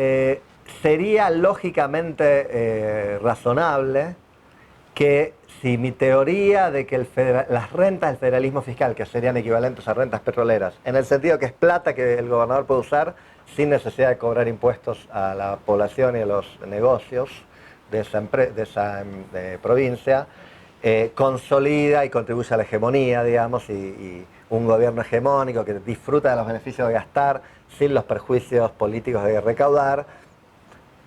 [SPEAKER 2] sería lógicamente razonable que si mi teoría de que las rentas del federalismo fiscal, que serían equivalentes a rentas petroleras, en el sentido que es plata que el gobernador puede usar sin necesidad de cobrar impuestos a la población y a los negocios de esa provincia, consolida y contribuye a la hegemonía, digamos, y un gobierno hegemónico que disfruta de los beneficios de gastar sin los perjuicios políticos de recaudar,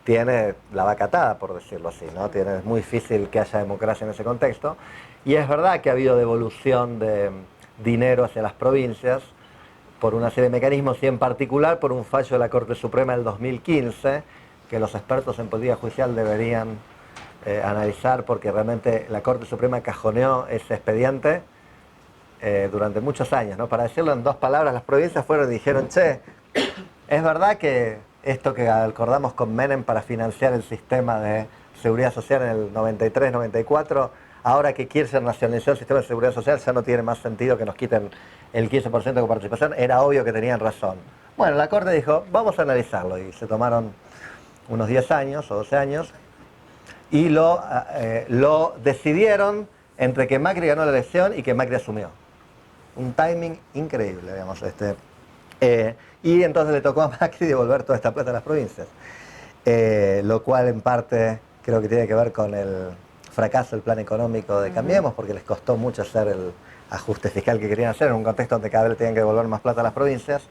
[SPEAKER 2] tiene la vaca atada, por decirlo así, ¿no? Es muy difícil que haya democracia en ese contexto. Y es verdad que ha habido devolución de dinero hacia las provincias por una serie de mecanismos y en particular por un fallo de la Corte Suprema del 2015 que los expertos en política judicial deberían analizar, porque realmente la Corte Suprema cajoneó ese expediente durante muchos años, ¿no? Para decirlo en 2 palabras, las provincias fueron y dijeron, che, es verdad que esto que acordamos con Menem para financiar el sistema de seguridad social en el 93-94, ahora que quiere ser nacionalizado el sistema de seguridad social, ya no tiene más sentido que nos quiten el 15% de participación, era obvio que tenían razón. Bueno, la Corte dijo, vamos a analizarlo, y se tomaron unos 10 años o 12 años, y lo decidieron entre que Macri ganó la elección y que Macri asumió. Un timing increíble, digamos. Y entonces le tocó a Macri devolver toda esta plata a las provincias, lo cual en parte creo que tiene que ver con el fracaso del plan económico de Cambiemos, porque les costó mucho hacer el ajuste fiscal que querían hacer en un contexto donde cada vez le tenían que devolver más plata a las provincias,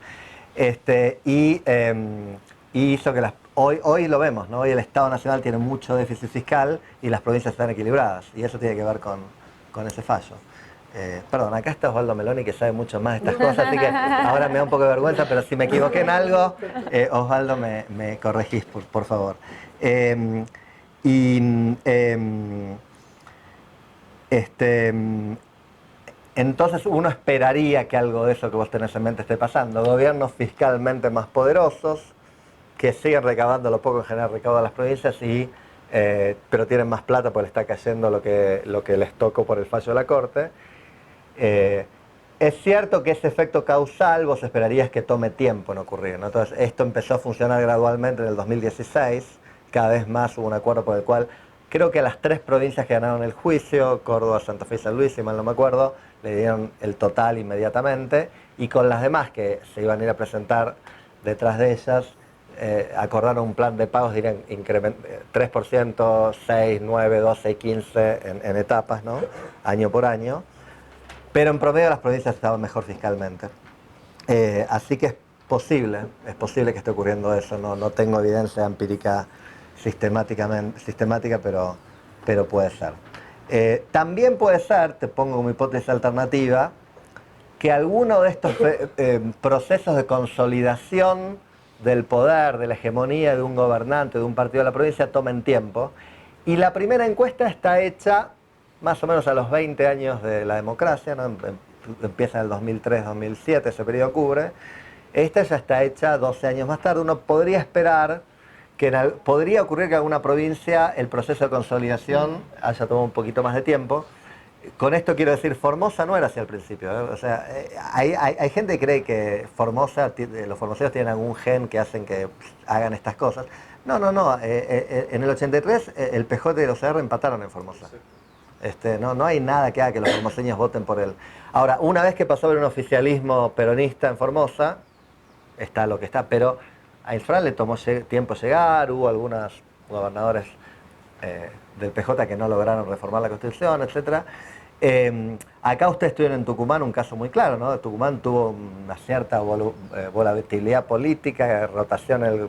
[SPEAKER 2] y hizo que hoy lo vemos, ¿no? Hoy el Estado Nacional tiene mucho déficit fiscal y las provincias están equilibradas, y eso tiene que ver con ese fallo. Perdón, acá está Osvaldo Meloni, que sabe mucho más de estas cosas, así que ahora me da un poco de vergüenza, pero si me equivoqué en algo, Osvaldo, me corregís, por favor. Entonces uno esperaría que algo de eso que vos tenés en mente esté pasando. Gobiernos fiscalmente más poderosos, que siguen recaudando lo poco que general recaudan las provincias, pero tienen más plata porque le está cayendo lo que les tocó por el fallo de la Corte. Es cierto que ese efecto causal vos esperarías que tome tiempo en ocurrir, ¿no? Entonces esto empezó a funcionar gradualmente en el 2016, cada vez más hubo un acuerdo por el cual creo que a las 3 provincias que ganaron el juicio, Córdoba, Santa Fe y San Luis, si mal no me acuerdo, le dieron el total inmediatamente, y con las demás que se iban a ir a presentar detrás de ellas, acordaron un plan de pagos, dirían 3%, 6, 9, 12 y 15 en etapas, ¿no? Año por año. Pero en promedio las provincias estaban mejor fiscalmente. Así que es posible que esté ocurriendo eso. No tengo evidencia empírica sistemática, pero puede ser. También puede ser, te pongo como hipótesis alternativa, que alguno de estos procesos de consolidación del poder, de la hegemonía de un gobernante, de un partido de la provincia, tomen tiempo. Y la primera encuesta está hecha más o menos a los 20 años de la democracia, ¿no? Empieza en el 2003-2007, ese periodo cubre. Esta ya está hecha 12 años más tarde. Uno podría esperar que podría ocurrir que en alguna provincia el proceso de consolidación haya tomado un poquito más de tiempo. Con esto quiero decir, Formosa no era así al principio, ¿eh? O sea, hay gente que cree que los formoseños tienen algún gen que hacen que hagan estas cosas. No. En el 83 el PJ y el OCR empataron en Formosa. No hay nada que haga que los formoseños voten por él. Ahora, una vez que pasó a ver un oficialismo peronista en Formosa, está lo que está, pero a Infran le tomó tiempo llegar, hubo algunos gobernadores del PJ que no lograron reformar la Constitución, etc. Acá ustedes estuvieron en Tucumán, un caso muy claro, ¿no? Tucumán tuvo una cierta volatilidad política, rotación en el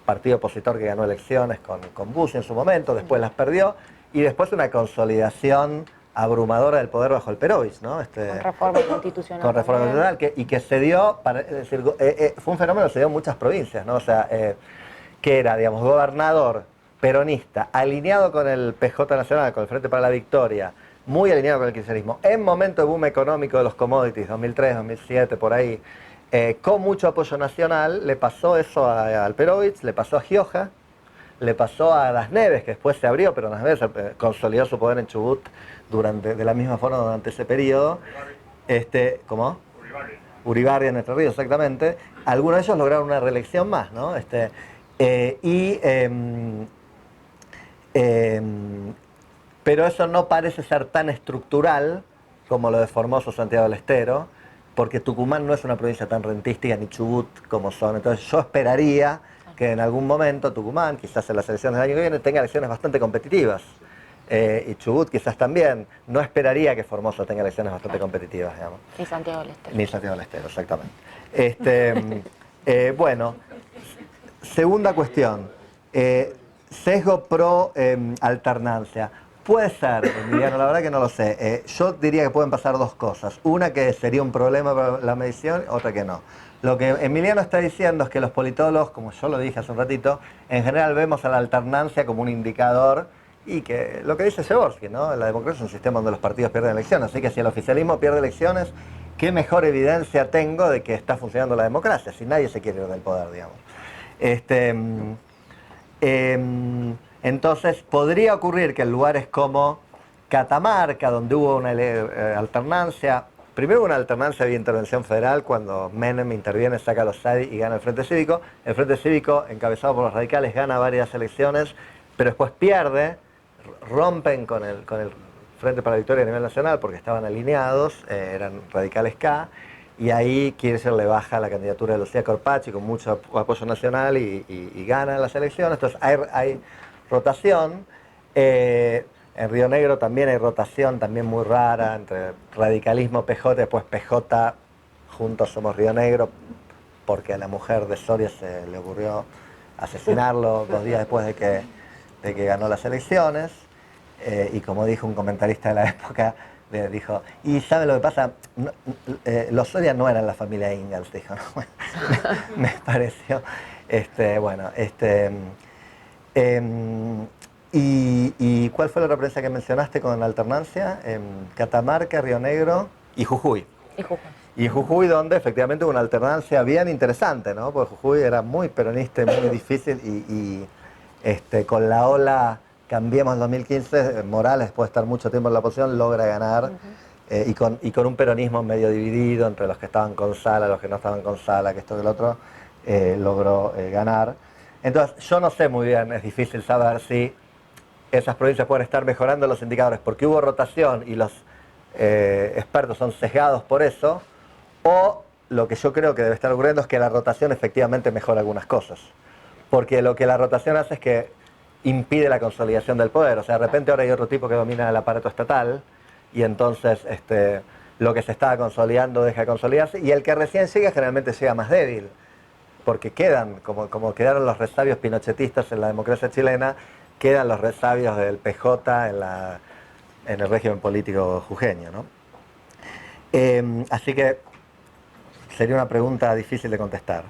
[SPEAKER 2] partido opositor que ganó elecciones con Bush en su momento, después las perdió, y después una consolidación abrumadora del poder bajo el Perovich, ¿no?
[SPEAKER 1] Con reforma constitucional.
[SPEAKER 2] Con reforma constitucional, y que se dio, es decir, fue un fenómeno que se dio en muchas provincias, ¿no? O sea, que era, digamos, gobernador peronista, alineado con el PJ Nacional, con el Frente para la Victoria, muy alineado con el kirchnerismo, en momento de boom económico de los commodities, 2003, 2007, por ahí, con mucho apoyo nacional, le pasó eso al Perovich, le pasó a Gioja, le pasó a Las Neves, que después se abrió, pero Las Neves consolidó su poder en Chubut de la misma forma durante ese periodo. ¿Cómo? Uribarri en Entre Ríos, exactamente. Algunos de ellos lograron una reelección más, ¿no? Pero eso no parece ser tan estructural como lo de Formosa o Santiago del Estero, porque Tucumán no es una provincia tan rentística, ni Chubut como son. Entonces yo esperaría que en algún momento Tucumán, quizás en las elecciones del año que viene, tenga elecciones bastante competitivas. Y Chubut quizás también. No esperaría que Formosa tenga elecciones bastante competitivas, digamos.
[SPEAKER 1] Ni Santiago del Estero.
[SPEAKER 2] Ni Santiago del Estero, exactamente. Bueno, segunda cuestión. Sesgo pro alternancia. Puede ser, Emiliano, la verdad que no lo sé. Yo diría que pueden pasar dos cosas. Una que sería un problema para la medición, otra que no. Lo que Emiliano está diciendo es que los politólogos, como yo lo dije hace un ratito, en general vemos a la alternancia como un indicador, y que lo que dice Jaworski, ¿no? La democracia es un sistema donde los partidos pierden elecciones, así que si el oficialismo pierde elecciones, ¿qué mejor evidencia tengo de que está funcionando la democracia? Si nadie se quiere ir del poder, digamos. Entonces, podría ocurrir que en lugares como Catamarca, donde hubo una alternancia, primero hubo una alternancia de intervención federal, cuando Menem interviene, saca a los SADI y gana el Frente Cívico. El Frente Cívico, encabezado por los radicales, gana varias elecciones, pero después pierde, rompen con el Frente para la Victoria a nivel nacional, porque estaban alineados, eran radicales K, y ahí Kirchner le baja la candidatura de Lucía Corpachi con mucho apoyo nacional y gana las elecciones. Entonces hay rotación. En Río Negro también hay rotación, también muy rara, entre radicalismo PJ, después PJ, juntos somos Río Negro, porque a la mujer de Soria se le ocurrió asesinarlo 2 días después de que ganó las elecciones. Y como dijo un comentarista de la época, le dijo, y ¿sabe lo que pasa? Los Soria no eran la familia Ingalls, dijo, ¿no? Me pareció, ¿y cuál fue la otra provincia que mencionaste con la alternancia? Catamarca, Río Negro y Jujuy. Y Jujuy, donde efectivamente hubo una alternancia bien interesante, ¿no? Porque Jujuy era muy peronista y muy difícil, y con la ola Cambiemos en 2015, Morales, después de estar mucho tiempo en la oposición, logra ganar, y con un peronismo medio dividido entre los que estaban con Sala, los que no estaban con Sala, que esto que el otro, logró ganar. Entonces, yo no sé muy bien, es difícil saber si esas provincias pueden estar mejorando los indicadores porque hubo rotación y los expertos son sesgados por eso, o lo que yo creo que debe estar ocurriendo es que la rotación efectivamente mejora algunas cosas. Porque lo que la rotación hace es que impide la consolidación del poder. O sea, de repente ahora hay otro tipo que domina el aparato estatal, y entonces lo que se estaba consolidando deja de consolidarse, y el que recién llega generalmente llega más débil, porque quedan, como quedaron los resabios pinochetistas en la democracia chilena, quedan los resabios del PJ en el régimen político jujeño, ¿no? Así que sería una pregunta difícil de contestar.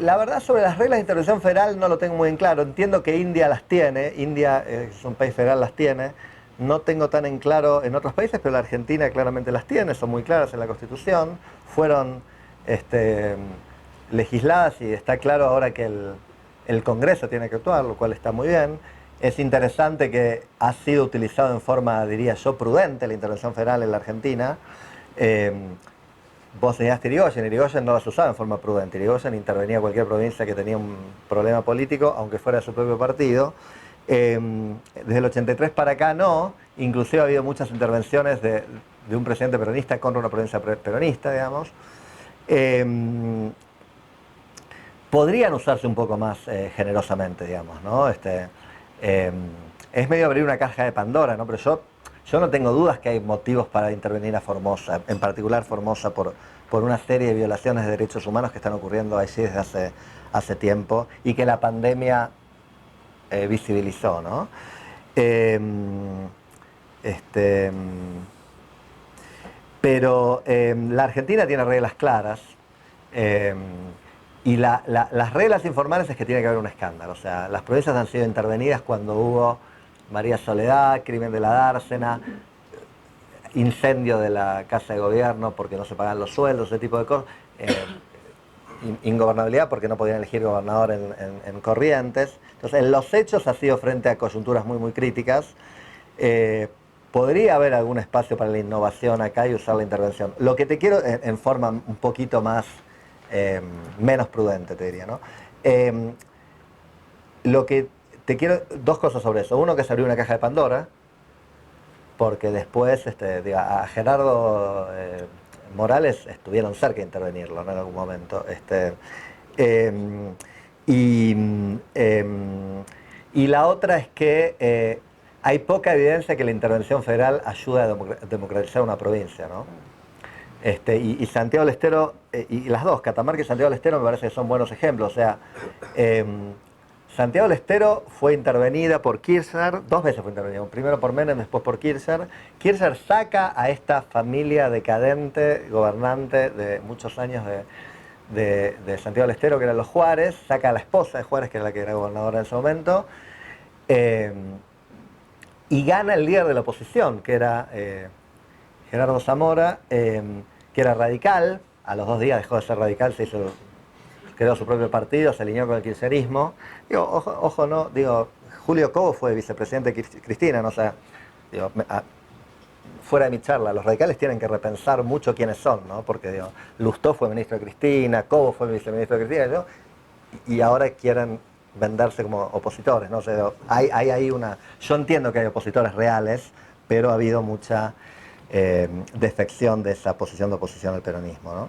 [SPEAKER 2] La verdad, sobre las reglas de intervención federal no lo tengo muy en claro. Entiendo que India las tiene, India es un país federal, las tiene. No tengo tan en claro en otros países, pero la Argentina claramente las tiene, son muy claras en la Constitución. Fueron legisladas, y está claro ahora que el Congreso tiene que actuar, lo cual está muy bien. Es interesante que ha sido utilizado en forma, diría yo, prudente la intervención federal en la Argentina. Vos señalaste Irigoyen, Irigoyen no las usaba en forma prudente. Irigoyen intervenía en cualquier provincia que tenía un problema político, aunque fuera de su propio partido. Desde el 83 para acá no, inclusive ha habido muchas intervenciones de un presidente peronista contra una provincia peronista, digamos. Podrían usarse un poco más generosamente, digamos, ¿no? Es medio abrir una caja de Pandora, ¿no? Pero yo no tengo dudas que hay motivos para intervenir a Formosa, en particular Formosa, por una serie de violaciones de derechos humanos que están ocurriendo allí desde hace tiempo y que la pandemia visibilizó, ¿no? Pero la Argentina tiene reglas claras y las reglas informales es que tiene que haber un escándalo. O sea, las provincias han sido intervenidas cuando hubo María Soledad, crimen de la dársena, incendio de la Casa de Gobierno porque no se pagan los sueldos, ese tipo de cosas. Ingobernabilidad porque no podían elegir gobernador en Corrientes. Entonces, en los hechos ha sido frente a coyunturas muy críticas. Podría haber algún espacio para la innovación acá y usar la intervención. Lo que te quiero, en forma un poquito más, menos prudente, te diría, ¿no? Lo que te quiero, dos cosas sobre eso. Uno, que se abrió una caja de Pandora, porque después a Gerardo Morales estuvieron cerca de intervenirlo, ¿no? En algún momento. Y la otra es que hay poca evidencia que la intervención federal ayude a democratizar una provincia, ¿no? Y Santiago del Estero, y las dos, Catamarca y Santiago del Estero, me parece que son buenos ejemplos. O sea, Santiago del Estero fue intervenida por Kirchner, dos veces fue intervenida, primero por Menem, después por Kirchner. Kirchner saca a esta familia decadente, gobernante de muchos años de Santiago del Estero, que eran los Juárez, saca a la esposa de Juárez, que era la que era gobernadora en ese momento, y gana el líder de la oposición, que era Gerardo Zamora, que era radical. A los 2 días dejó de ser radical, creó su propio partido, se alineó con el kirchnerismo. Digo, ojo, no, digo, Julio Cobo fue vicepresidente de Cristina, no, o sea, digo, fuera de mi charla, los radicales tienen que repensar mucho quiénes son, ¿no? Porque, digo, Lustó fue ministro de Cristina, Cobo fue viceministro de Cristina, ¿no? Y ahora quieren venderse como opositores, ¿no? O sea, hay ahí una... Yo entiendo que hay opositores reales, pero ha habido mucha defección de esa posición de oposición al peronismo, ¿no?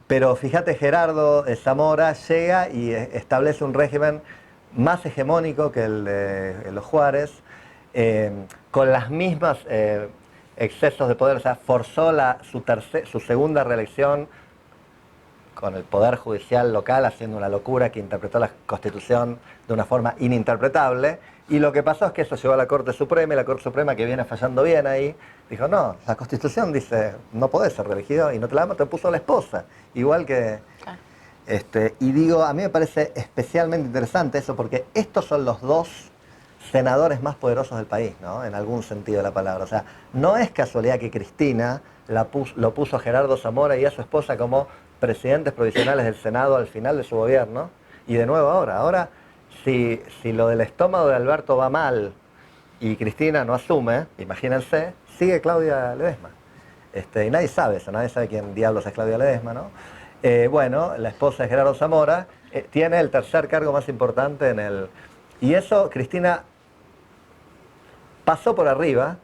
[SPEAKER 2] Pero fíjate, Gerardo Zamora llega y establece un régimen más hegemónico que el de los Juárez, con las mismas excesos de poder. O sea, forzó su segunda reelección con el Poder Judicial local haciendo una locura que interpretó la Constitución de una forma ininterpretable. Y lo que pasó es que eso llegó a la Corte Suprema, y la Corte Suprema, que viene fallando bien ahí, dijo, no, la Constitución dice, no podés ser reelegido, y no te la damos, te puso la esposa. Igual que... y digo, a mí me parece especialmente interesante eso, porque estos son los dos senadores más poderosos del país, ¿no? En algún sentido de la palabra. O sea, no es casualidad que Cristina lo puso a Gerardo Zamora y a su esposa como presidentes provisionales del Senado al final de su gobierno, y de nuevo ahora, si lo del estómago de Alberto va mal y Cristina no asume, imagínense, sigue Claudia Ledesma. Y nadie sabe eso, nadie sabe quién diablos es Claudia Ledesma, ¿no? Bueno, la esposa de Gerardo Zamora tiene el tercer cargo más importante en el... Y eso, Cristina pasó por arriba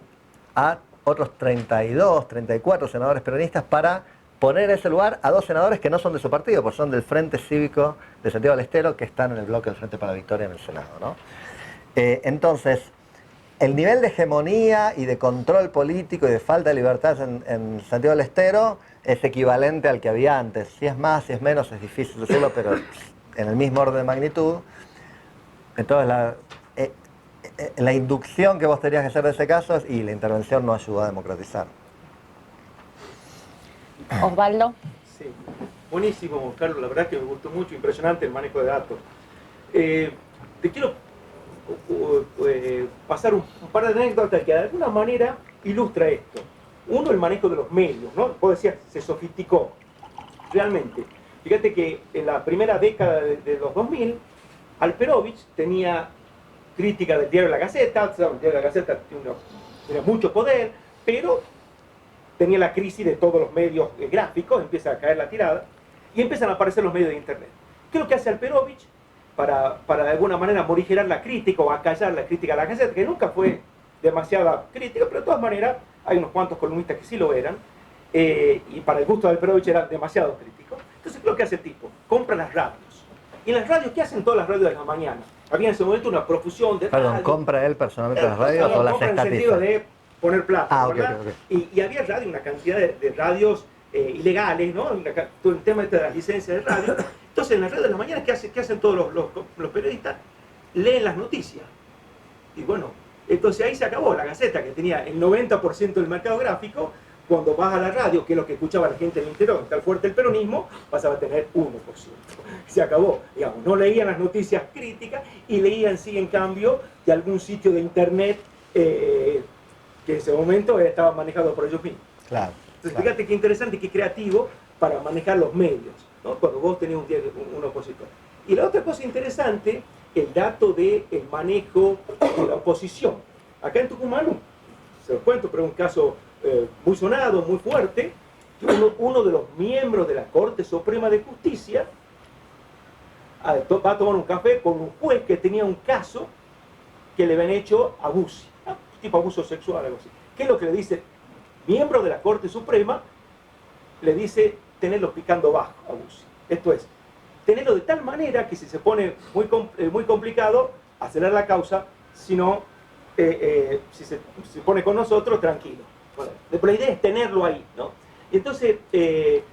[SPEAKER 2] a otros 32, 34 senadores peronistas para poner en ese lugar a 2 senadores que no son de su partido, porque son del Frente Cívico de Santiago del Estero, que están en el bloque del Frente para la Victoria en el Senado, ¿no? Entonces, el nivel de hegemonía y de control político y de falta de libertad en Santiago del Estero es equivalente al que había antes. Si es más, si es menos, es difícil decirlo, pero en el mismo orden de magnitud. Entonces, la inducción que vos tenías que hacer de ese caso es, y la intervención no ayudó a democratizar.
[SPEAKER 1] Osvaldo.
[SPEAKER 5] Sí, buenísimo, Carlos, la verdad que me gustó mucho, impresionante el manejo de datos. Te quiero pasar un par de anécdotas que de alguna manera ilustra esto. Uno, el manejo de los medios, ¿no? Vos decías, se sofisticó. Realmente, fíjate que en la primera década de los 2000, Alperovich tenía crítica del diario La Gaceta, el diario La Gaceta tenía mucho poder, pero tenía la crisis de todos los medios gráficos, empieza a caer la tirada, y empiezan a aparecer los medios de internet. ¿Qué es lo que hace Alperovich? para de alguna manera morigerar la crítica o acallar la crítica a la Gaceta, que nunca fue demasiada crítica, pero de todas maneras hay unos cuantos columnistas que sí lo eran, y para el gusto del Alperovich eran demasiado críticos. Entonces, ¿qué es lo que hace el tipo? Compra las radios. ¿Y en las radios qué hacen todas las radios de la mañana? Había en ese momento una profusión de
[SPEAKER 2] Perdón,
[SPEAKER 5] radios.
[SPEAKER 2] ¿compra él personalmente las radios o las
[SPEAKER 5] Compra en el sentido
[SPEAKER 2] estatiza?
[SPEAKER 5] de poner plata,
[SPEAKER 2] Ah,
[SPEAKER 5] ¿verdad?
[SPEAKER 2] ok.
[SPEAKER 5] Y había radio, una cantidad de radios ilegales, ¿no? Todo el tema de las licencias de radio. Entonces, en las radios de la mañana, ¿qué hacen todos los periodistas? Leen las noticias. Y bueno, entonces ahí se acabó la Gaceta, que tenía el 90% del mercado gráfico. Cuando vas a la radio, que es lo que escuchaba la gente del interior, está fuerte el peronismo, pasaba a tener 1%. Se acabó. Digamos, no leían las noticias críticas y leían, sí, en cambio, de algún sitio de internet que en ese momento estaba manejado por ellos mismos.
[SPEAKER 2] Claro.
[SPEAKER 5] Entonces, fíjate qué interesante y qué creativo para manejar los medios, ¿no? Cuando vos tenés un opositor. Y la otra cosa interesante, el dato del manejo de la oposición. Acá en Tucumán, se los cuento, pero es un caso muy sonado, muy fuerte, que uno de los miembros de la Corte Suprema de Justicia va a tomar un café con un juez que tenía un caso que le habían hecho abuso, ¿no? Tipo abuso sexual, algo así. ¿Qué es lo que le dice? Miembro de la Corte Suprema le dice tenerlo picando bajo, abuso. Esto es, tenerlo de tal manera que si se pone muy complicado, acelerar la causa, si no, si se pone con nosotros, tranquilo. Bueno, pero la idea es tenerlo ahí, ¿no? Y entonces,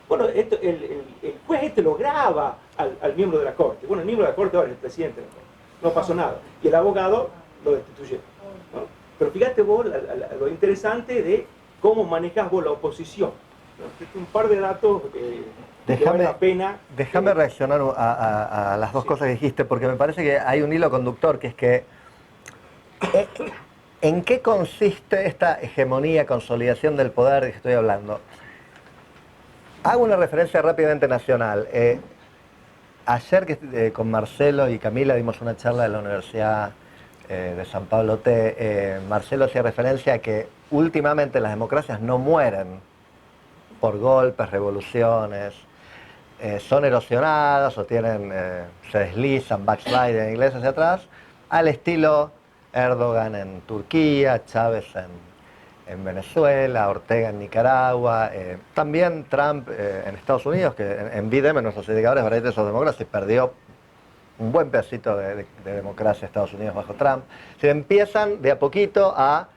[SPEAKER 5] bueno, el juez lo graba al miembro de la Corte. Bueno, el miembro de la Corte ahora es el presidente de la Corte. No pasó nada. Y el abogado lo destituyó, ¿no? Pero fíjate vos lo interesante de cómo manejas vos la oposición, ¿no? Un par de datos que vale la pena.
[SPEAKER 2] Déjame reaccionar a las dos cosas que dijiste, porque me parece que hay un hilo conductor, que es que ¿en qué consiste esta hegemonía, consolidación del poder de que estoy hablando? Hago una referencia rápidamente nacional. Ayer con Marcelo y Camila dimos una charla de la Universidad de San Pablo T. Marcelo hacía referencia a que últimamente las democracias no mueren por golpes, revoluciones, son erosionadas o se deslizan, backslide en inglés hacia atrás, al estilo Erdogan en Turquía, Chávez en Venezuela, Ortega en Nicaragua, también Trump en Estados Unidos, que en BDM, nuestros indicadores variantes of democracy, perdió un buen pedacito de democracia Estados Unidos bajo Trump. Se empiezan de a poquito a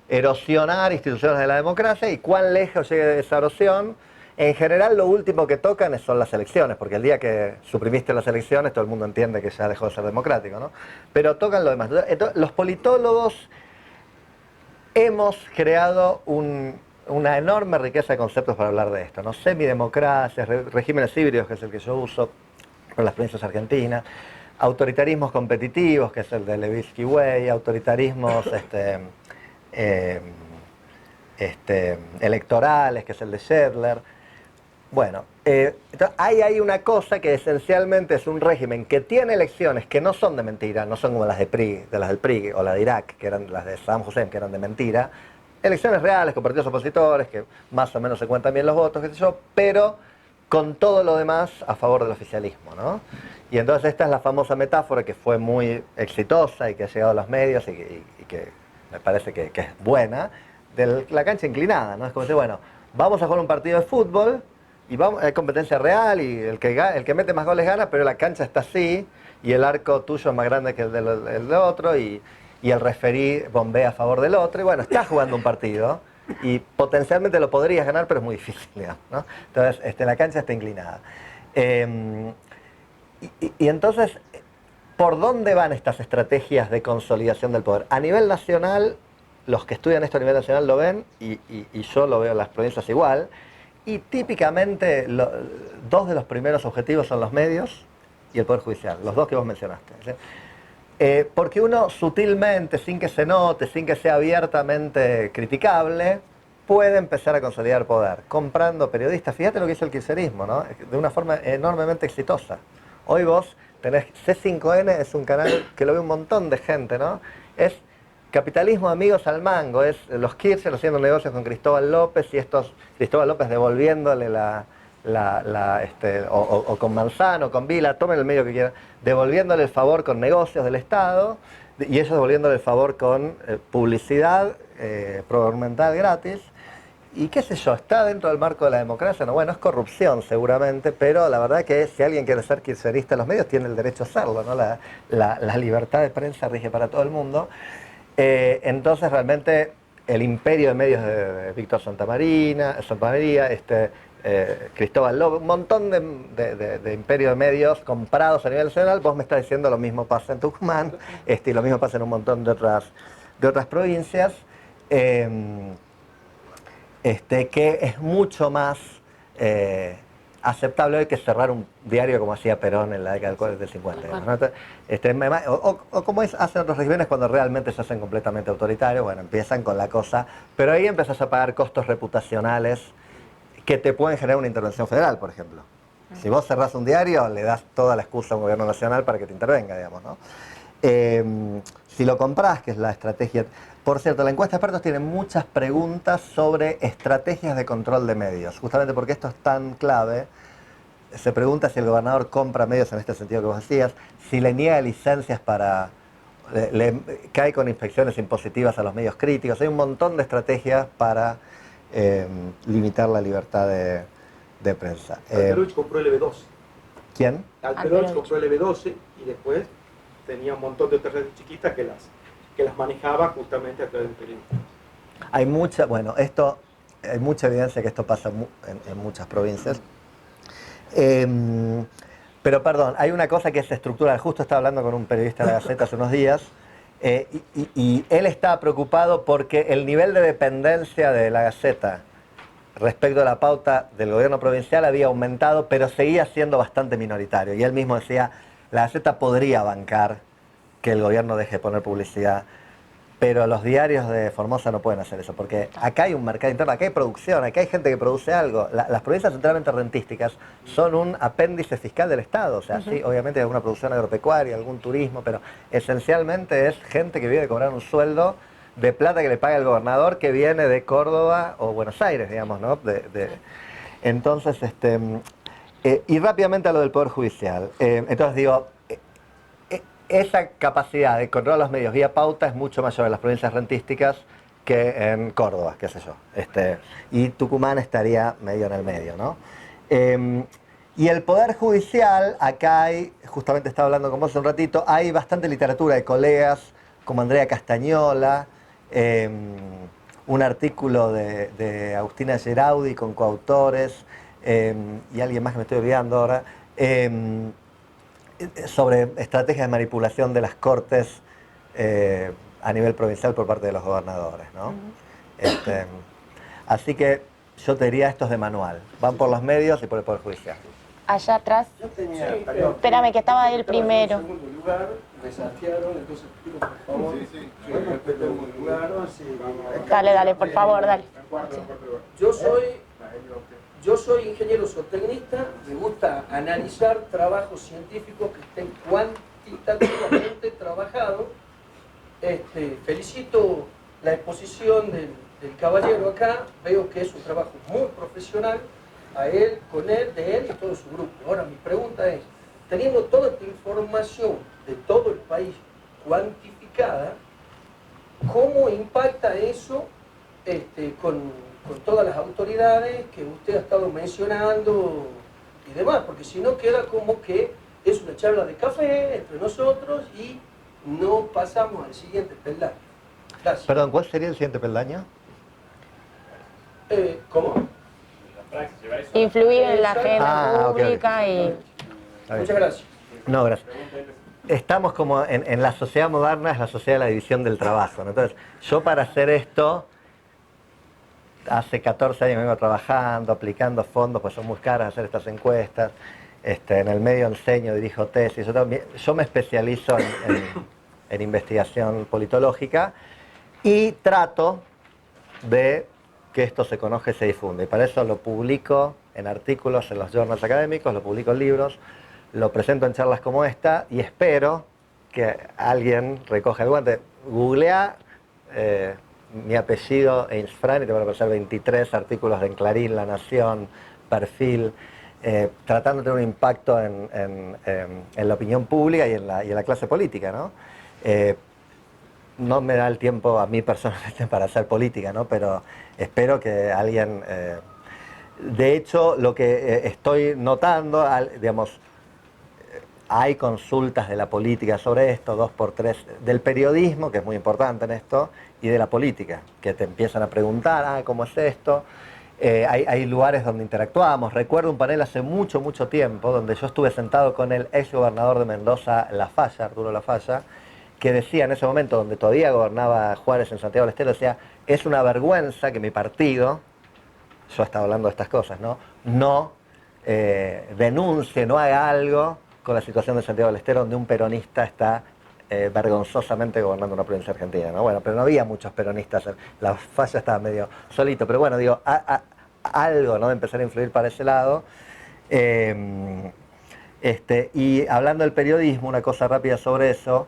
[SPEAKER 2] erosionar instituciones de la democracia, y cuán lejos llegue de esa erosión. En general, lo último que tocan son las elecciones, porque el día que suprimiste las elecciones, todo el mundo entiende que ya dejó de ser democrático, ¿no? Pero tocan lo demás. Entonces, los politólogos hemos creado una enorme riqueza de conceptos para hablar de esto, ¿no? Semidemocracias, regímenes híbridos, que es el que yo uso con las provincias argentinas, autoritarismos competitivos, que es el de Levitsky Way, autoritarismos electorales, que es el de Shetler. Bueno, entonces hay una cosa que esencialmente es un régimen que tiene elecciones que no son de mentira, no son como las del PRI o la de Irak, que eran las de Saddam Hussein, que eran de mentira. Elecciones reales con partidos opositores, que más o menos se cuentan bien los votos, qué sé yo, pero con todo lo demás a favor del oficialismo, ¿no? Y entonces esta es la famosa metáfora que fue muy exitosa y que ha llegado a los medios y que me parece que es buena, de la cancha inclinada, ¿no? Es como decir, bueno, vamos a jugar un partido de fútbol y hay competencia real y el que mete más goles gana, pero la cancha está así y el arco tuyo es más grande que el del otro y el referí bombea a favor del otro y bueno, estás jugando un partido y potencialmente lo podrías ganar, pero es muy difícil, digamos, ¿no? Entonces, la cancha está inclinada. Y entonces, ¿por dónde van estas estrategias de consolidación del poder? A nivel nacional, los que estudian esto a nivel nacional lo ven, y yo lo veo en las provincias igual, y típicamente dos de los primeros objetivos son los medios y el Poder Judicial, los dos que vos mencionaste, ¿sí? Porque uno sutilmente, sin que se note, sin que sea abiertamente criticable, puede empezar a consolidar poder, comprando periodistas. Fíjate lo que hizo el kirchnerismo, ¿no? De una forma enormemente exitosa. Hoy vos tenés C5N, es un canal que lo ve un montón de gente, ¿no? Es capitalismo amigos al mango, es los Kirchner haciendo negocios con Cristóbal López y Cristóbal López devolviéndole la o con Manzano, con Vila, tomen el medio que quieran, devolviéndole el favor con negocios del Estado y ellos devolviéndole el favor con publicidad gubernamental gratis. Y qué sé yo, está dentro del marco de la democracia, no, bueno, es corrupción seguramente, pero la verdad que si alguien quiere ser kirchnerista en los medios tiene el derecho a hacerlo, ¿no? La libertad de prensa rige para todo el mundo. Entonces realmente el imperio de medios de Víctor Santamaría, Cristóbal Lobo, un montón de imperio de medios comprados a nivel nacional, vos me estás diciendo lo mismo pasa en Tucumán, y lo mismo pasa en un montón de otras provincias. Que es mucho más aceptable hoy que cerrar un diario como hacía Perón en la década del 50. ¿No? O como hacen otros regímenes cuando realmente se hacen completamente autoritarios, bueno, empiezan con la cosa, pero ahí empiezas a pagar costos reputacionales que te pueden generar una intervención federal, por ejemplo. Si vos cerrás un diario, le das toda la excusa a un gobierno nacional para que te intervenga, digamos, ¿no? Si lo comprás, que es la estrategia... Por cierto, la encuesta de expertos tiene muchas preguntas sobre estrategias de control de medios, justamente porque esto es tan clave. Se pregunta si el gobernador compra medios en este sentido que vos decías, si le niega licencias para... le cae con inspecciones impositivas a los medios críticos. Hay un montón de estrategias para limitar la libertad de prensa.
[SPEAKER 5] Alperovich compró el EB12.
[SPEAKER 2] ¿Quién?
[SPEAKER 5] Alperovich compró el EB12 y después tenía un montón de otras redes chiquitas que las manejaba justamente a través del periodismo.
[SPEAKER 2] Hay hay mucha evidencia que esto pasa en muchas provincias. Pero perdón, hay una cosa que es estructural. Justo estaba hablando con un periodista de la Gaceta hace unos días y él estaba preocupado porque el nivel de dependencia de la Gaceta respecto a la pauta del gobierno provincial había aumentado, pero seguía siendo bastante minoritario. Y él mismo decía, la Gaceta podría bancar que el gobierno deje de poner publicidad, pero los diarios de Formosa no pueden hacer eso, porque acá hay un mercado interno, acá hay producción, acá hay gente que produce algo. Las provincias enteramente rentísticas son un apéndice fiscal del Estado, o sea, sí, obviamente hay alguna producción agropecuaria, algún turismo, pero esencialmente es gente que vive de cobrar un sueldo de plata que le paga el gobernador que viene de Córdoba o Buenos Aires, digamos, ¿no? Entonces, y rápidamente a lo del Poder Judicial. Entonces digo, esa capacidad de controlar los medios vía pauta es mucho mayor en las provincias rentísticas que en Córdoba, qué sé yo. Y Tucumán estaría medio en el medio, ¿no? Y el Poder Judicial, acá hay, justamente estaba hablando con vos hace un ratito, hay bastante literatura de colegas como Andrea Castañola, un artículo de Agustina Geraudi con coautores, y alguien más que me estoy olvidando ahora, sobre estrategias de manipulación de las cortes a nivel provincial por parte de los gobernadores, ¿no? Así que yo te diría, esto es de manual. Van por los medios y por el Poder Judicial.
[SPEAKER 1] Allá atrás.
[SPEAKER 3] Yo tenía,
[SPEAKER 1] Espérame, que estaba ahí el primero.
[SPEAKER 3] En segundo lugar, desafiaron, entonces pido por favor, que respeten mi lugar.
[SPEAKER 1] Dale, por favor, dale.
[SPEAKER 3] Yo soy ingeniero zootecnista, me gusta analizar trabajos científicos que estén cuantitativamente trabajados. Felicito la exposición del caballero acá, veo que es un trabajo muy profesional, a él, con él, de él y todo su grupo. Ahora mi pregunta es, teniendo toda esta información de todo el país cuantificada, ¿cómo impacta eso con todas las autoridades que usted ha estado mencionando y demás? Porque si no queda como que es una charla de café entre nosotros y no pasamos al siguiente peldaño. Gracias.
[SPEAKER 2] Perdón, ¿cuál sería el siguiente peldaño?
[SPEAKER 3] ¿Cómo?
[SPEAKER 1] Influir en la agenda pública
[SPEAKER 2] okay.
[SPEAKER 3] Muchas gracias.
[SPEAKER 2] No, gracias. Estamos como en la sociedad moderna, es la sociedad de la división del trabajo, ¿no? Entonces, yo para hacer esto, hace 14 años vengo trabajando, aplicando fondos, pues son muy caras hacer estas encuestas. En el medio enseño, dirijo tesis. Yo me especializo en investigación politológica y trato de que esto se conozca y se difunda. Y para eso lo publico en artículos en los journals académicos, lo publico en libros, lo presento en charlas como esta y espero que alguien recoja el guante. Googlea mi apellido Einsfran y te van a aparecer 23 artículos en Clarín, La Nación, Perfil. tratando de tener un impacto en la opinión pública y en la clase política, ¿no? No me da el tiempo a mí personalmente para hacer política, ¿no? Pero espero que alguien... de hecho, lo que estoy notando, digamos, hay consultas de la política sobre esto, 2x3, del periodismo, que es muy importante en esto, y de la política, que te empiezan a preguntar, ¿cómo es esto? Hay lugares donde interactuamos. Recuerdo un panel hace mucho, mucho tiempo, donde yo estuve sentado con el ex gobernador de Mendoza, Lafalla, Arturo Lafalla, que decía en ese momento, donde todavía gobernaba Juárez en Santiago del Estero, decía, es una vergüenza que mi partido, yo estaba hablando de estas cosas, no denuncie, no haga algo con la situación de Santiago del Estero, donde un peronista está vergonzosamente gobernando una provincia argentina, ¿no? Bueno, pero no había muchos peronistas, la falla estaba medio solito, pero bueno, digo, algo, ¿no? De empezar a influir para ese lado. Y hablando del periodismo, una cosa rápida sobre eso,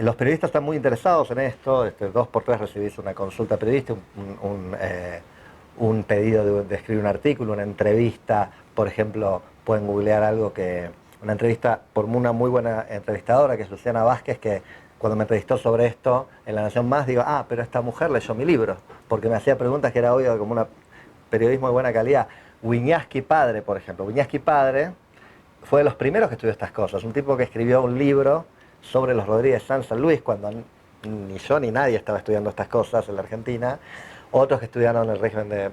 [SPEAKER 2] los periodistas están muy interesados en esto, 2x3 recibís una consulta periodística, un pedido de escribir un artículo, una entrevista, por ejemplo, pueden googlear algo una entrevista por una muy buena entrevistadora, que es Luciana Vázquez, que cuando me entrevistó sobre esto en La Nación Más, digo, pero esta mujer leyó mi libro, porque me hacía preguntas que era obvio, como un periodismo de buena calidad. Wiñaski padre, por ejemplo. Wiñaski padre fue de los primeros que estudió estas cosas, un tipo que escribió un libro sobre los Rodríguez Sanz San Luis, cuando ni yo ni nadie estaba estudiando estas cosas en la Argentina, otros que estudiaron el régimen de...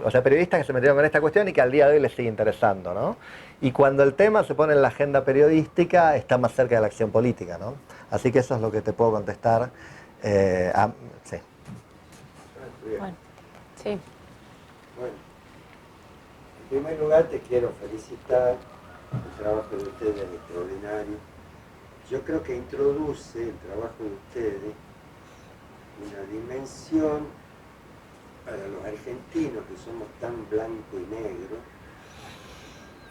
[SPEAKER 2] O sea, periodistas que se metieron con esta cuestión y que al día de hoy les sigue interesando, ¿no? Y cuando el tema se pone en la agenda periodística, está más cerca de la acción política, ¿no? Así que eso es lo que te puedo contestar. Sí.
[SPEAKER 1] Bueno, sí.
[SPEAKER 6] Bueno, en primer lugar te quiero felicitar, el trabajo de ustedes es extraordinario. Yo creo que introduce el trabajo de ustedes una dimensión para los argentinos que somos tan blanco y negro,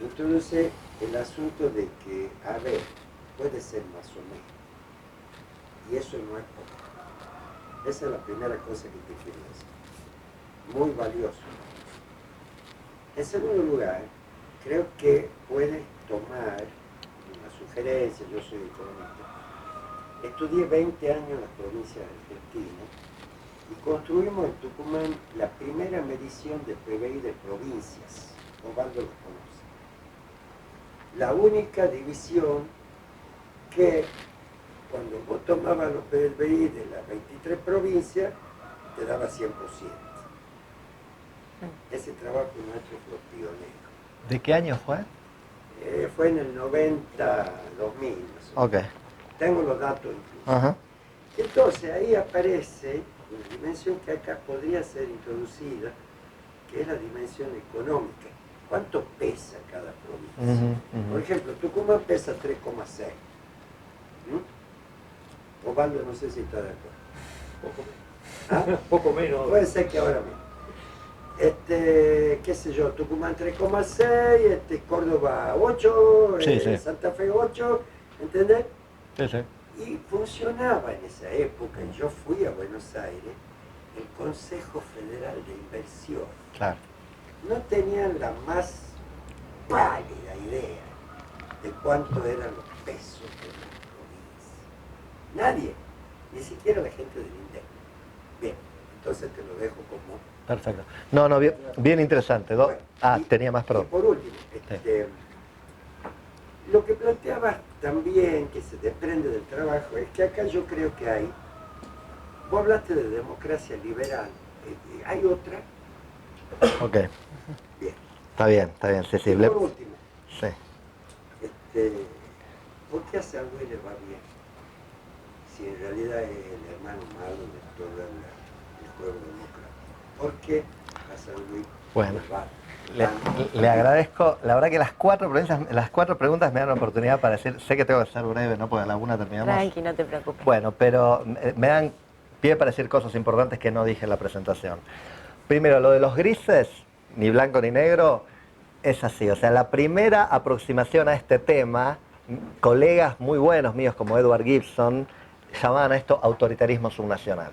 [SPEAKER 6] introduce el asunto de que, a ver, puede ser más o menos, y eso no es poco. Esa es la primera cosa que te quiero decir. Muy valioso. En segundo lugar, creo que puedes tomar una sugerencia, yo soy economista, estudié 20 años en las provincias argentinas y construimos en Tucumán la primera medición de PBI de provincias. Osvaldo los conoce. La única división que cuando vos tomabas los PBI de las 23 provincias, te daba 100%. Ese trabajo nuestro fue pionero.
[SPEAKER 2] ¿De qué año fue?
[SPEAKER 6] Fue en el 90, 2000.
[SPEAKER 2] Ok.
[SPEAKER 6] Tengo los datos incluso.
[SPEAKER 2] Ajá.
[SPEAKER 6] Entonces ahí aparece una dimensión que acá podría ser introducida, que es la dimensión económica. ¿Cuánto pesa cada provincia? Por ejemplo, Tucumán pesa 3,6. Osvaldo, no sé si está de acuerdo.
[SPEAKER 5] Poco menos.
[SPEAKER 6] Puede ser que ahora mismo. Qué sé yo, Tucumán 3,6, Córdoba 8,
[SPEAKER 2] sí.
[SPEAKER 6] Santa Fe 8, ¿entendés?
[SPEAKER 2] Sí, sí.
[SPEAKER 6] Y funcionaba en esa época, y yo fui a Buenos Aires, el Consejo Federal de Inversión.
[SPEAKER 2] Claro.
[SPEAKER 6] No tenían la más pálida idea de cuánto eran los pesos de las provincias. Nadie, ni siquiera la gente del INDEC. Bien, entonces te lo dejo como...
[SPEAKER 2] Perfecto. No, bien interesante.
[SPEAKER 6] Bueno,
[SPEAKER 2] tenía más, perdón.
[SPEAKER 6] Y por último, lo que planteabas también, que se desprende del trabajo, es que acá yo creo que hay, vos hablaste de democracia liberal, hay otra.
[SPEAKER 2] Ok.
[SPEAKER 6] Bien.
[SPEAKER 2] Está bien, sí, sí.
[SPEAKER 6] Y por último,
[SPEAKER 2] Sí.
[SPEAKER 6] ¿por qué a San Luis le va bien? Si en realidad es el hermano malo de todo el juego democrático. ¿Por qué a San Luis le va
[SPEAKER 2] Le agradezco, la verdad que las cuatro preguntas me dan la oportunidad para decir, sé que tengo que ser breve, ¿no? Porque a la una terminamos.
[SPEAKER 1] Tranqui, no te preocupes.
[SPEAKER 2] Bueno, pero me dan pie para decir cosas importantes que no dije en la presentación. Primero, lo de los grises, ni blanco ni negro, es así. O sea, la primera aproximación a este tema, colegas muy buenos míos como Edward Gibson, llamaban a esto autoritarismo subnacional.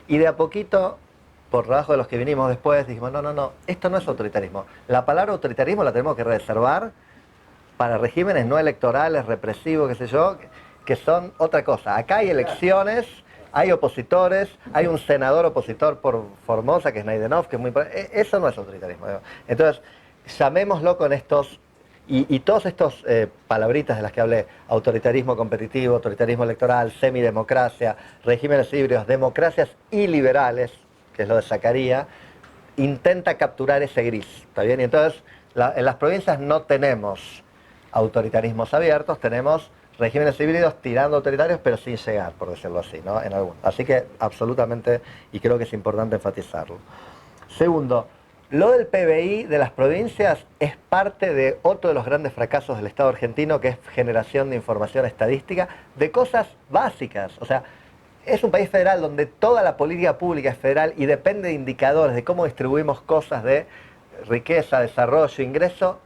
[SPEAKER 2] Y de a poquito por trabajo de los que vinimos después, dijimos, no, esto no es autoritarismo. La palabra autoritarismo la tenemos que reservar para regímenes no electorales, represivos, qué sé yo, que son otra cosa. Acá hay elecciones, hay opositores, hay un senador opositor por Formosa, que es Naidenov, que es muy... Eso no es autoritarismo. Entonces, llamémoslo con estos... Y todos estos palabritas de las que hablé, autoritarismo competitivo, autoritarismo electoral, semidemocracia, regímenes híbridos, democracias iliberales, que es lo de Zacarías, intenta capturar ese gris, ¿está bien? Y entonces, en las provincias no tenemos autoritarismos abiertos, tenemos regímenes híbridos tirando autoritarios, pero sin llegar, por decirlo así, ¿no? En algunos. Así que, absolutamente, y creo que es importante enfatizarlo. Segundo, lo del PBI de las provincias es parte de otro de los grandes fracasos del Estado argentino, que es generación de información estadística de cosas básicas. O sea, es un país federal donde toda la política pública es federal y depende de indicadores de cómo distribuimos cosas de riqueza, desarrollo, ingreso,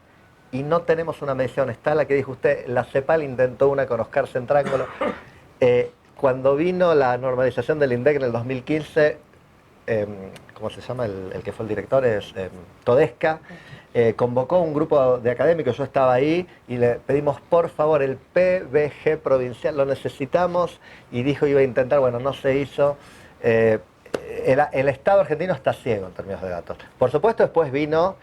[SPEAKER 2] y no tenemos una medición. Está la que dijo usted, la CEPAL intentó una con Oscar Centrángulo. Cuando vino la normalización del INDEC en el 2015, ¿cómo se llama? El que fue el director es Todesca, convocó un grupo de académicos, yo estaba ahí, y le pedimos por favor el PBG provincial, lo necesitamos, y dijo iba a intentar, bueno, no se hizo. El Estado argentino está ciego en términos de datos. Por supuesto, después vino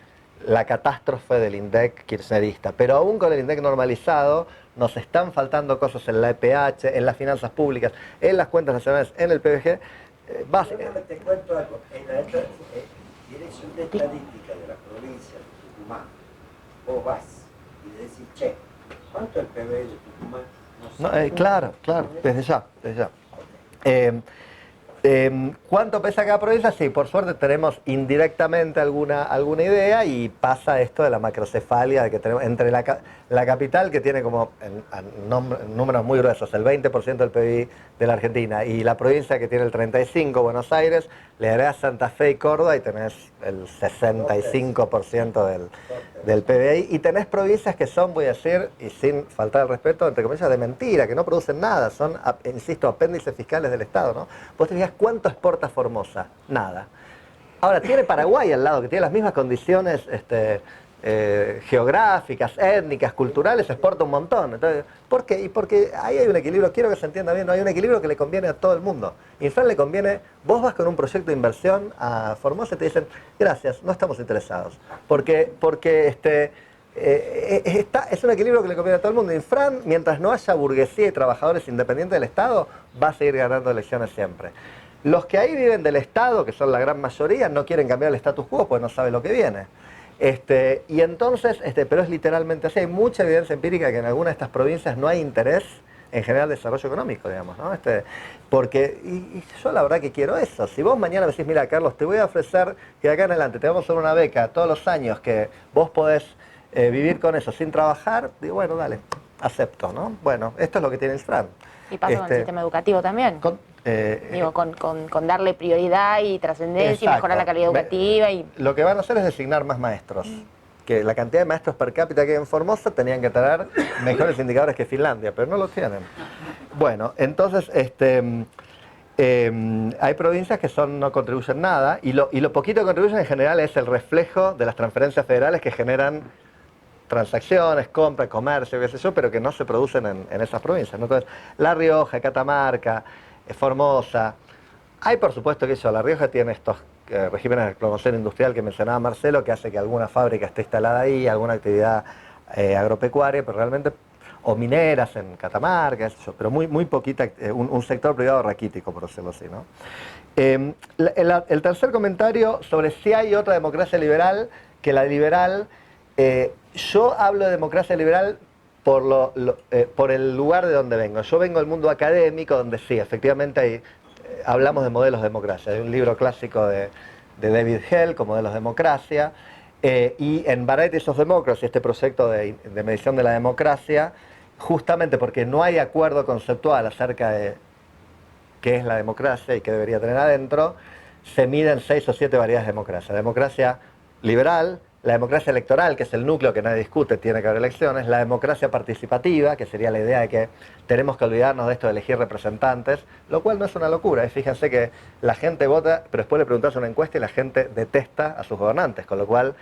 [SPEAKER 2] la catástrofe del INDEC kirchnerista, pero aún con el INDEC normalizado, nos están faltando cosas en la EPH, en las finanzas públicas, en las cuentas nacionales, en el PBG.
[SPEAKER 6] Te cuento algo. En la Dirección de Estadística de la provincia de Tucumán, vos vas y le decís, che, ¿cuánto es el PBI de Tucumán? No sé.
[SPEAKER 2] Claro, desde ya. ¿Cuánto pesa cada provincia? Sí, por suerte tenemos indirectamente alguna idea, y pasa esto de la macrocefalia que tenemos entre la capital, que tiene como en números muy gruesos el 20% del PBI de la Argentina, y la provincia que tiene el 35%, Buenos Aires, le agregás Santa Fe y Córdoba y tenés el 65% del PBI, y tenés provincias que son, voy a decir, y sin faltar el respeto, entre comillas, de mentira, que no producen nada, son, insisto, apéndices fiscales del Estado, ¿no? Vos te fijas, ¿cuánto exporta Formosa? Nada. Ahora, tiene Paraguay al lado, que tiene las mismas condiciones geográficas, étnicas, culturales, exporta un montón. Entonces, ¿por qué? Y porque ahí hay un equilibrio, quiero que se entienda bien, no hay un equilibrio que le conviene a todo el mundo. Infran le conviene, vos vas con un proyecto de inversión a Formosa y te dicen, gracias, no estamos interesados. Porque es un equilibrio que le conviene a todo el mundo. Infran, mientras no haya burguesía y trabajadores independientes del Estado, va a seguir ganando elecciones siempre. Los que ahí viven del Estado, que son la gran mayoría, no quieren cambiar el status quo porque no saben lo que viene. Y entonces, pero es literalmente así. Hay mucha evidencia empírica que en algunas de estas provincias no hay interés en general desarrollo económico, digamos, ¿no? Porque, y yo la verdad que quiero eso. Si vos mañana me decís, mira, Carlos, te voy a ofrecer que de acá en adelante te vamos a dar una beca todos los años que vos podés vivir con eso sin trabajar, digo, bueno, dale, acepto, ¿no? Bueno, esto es lo que tiene el Fran.
[SPEAKER 1] Y pasa con el sistema educativo también. Digo, con darle prioridad y trascendencia y mejorar la calidad educativa.
[SPEAKER 2] Lo que van a hacer es designar más maestros. Que la cantidad de maestros per cápita que hay en Formosa tenían que tener mejores indicadores que Finlandia, pero no lo tienen. Bueno, entonces hay provincias que no contribuyen nada, y lo poquito que contribuyen en general es el reflejo de las transferencias federales que generan transacciones, compras, comercio, qué sé yo, pero que no se producen en esas provincias, ¿no? Entonces, La Rioja, Catamarca, Formosa, hay por supuesto que La Rioja tiene estos regímenes de promoción industrial que mencionaba Marcelo, que hace que alguna fábrica esté instalada ahí, alguna actividad agropecuaria, pero realmente, o mineras en Catamarca, pero muy poquita, un sector privado raquítico, por decirlo así, ¿no? El tercer comentario sobre si hay otra democracia liberal que la liberal. Yo hablo de democracia liberal por el lugar de donde vengo. Yo vengo del mundo académico, donde sí, efectivamente hablamos de modelos de democracia. Hay un libro clásico de David Hell como Modelos de Democracia, y en Varieties of Democracy, este proyecto de medición de la democracia, justamente porque no hay acuerdo conceptual acerca de qué es la democracia y qué debería tener adentro, se miden 6 o 7 variedades de democracia. La democracia liberal, la democracia electoral, que es el núcleo que nadie discute, tiene que haber elecciones, la democracia participativa, que sería la idea de que tenemos que olvidarnos de esto de elegir representantes, lo cual no es una locura. Y fíjense que la gente vota, pero después le preguntas una encuesta y la gente detesta a sus gobernantes, con lo cual,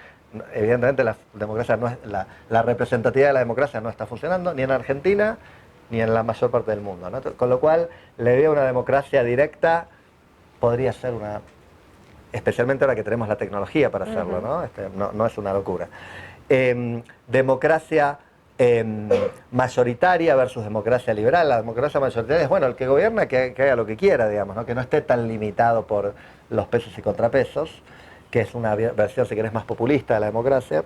[SPEAKER 2] evidentemente, la democracia no es, la representatividad de la democracia no está funcionando ni en Argentina ni en la mayor parte del mundo, ¿no? Con lo cual, la idea de una democracia directa podría ser una... especialmente ahora que tenemos la tecnología para hacerlo, ¿no? No es una locura. Democracia mayoritaria versus democracia liberal. La democracia mayoritaria es, bueno, el que gobierna que haga lo que quiera, digamos, ¿no? Que no esté tan limitado por los pesos y contrapesos, que es una versión, si querés, más populista de la democracia.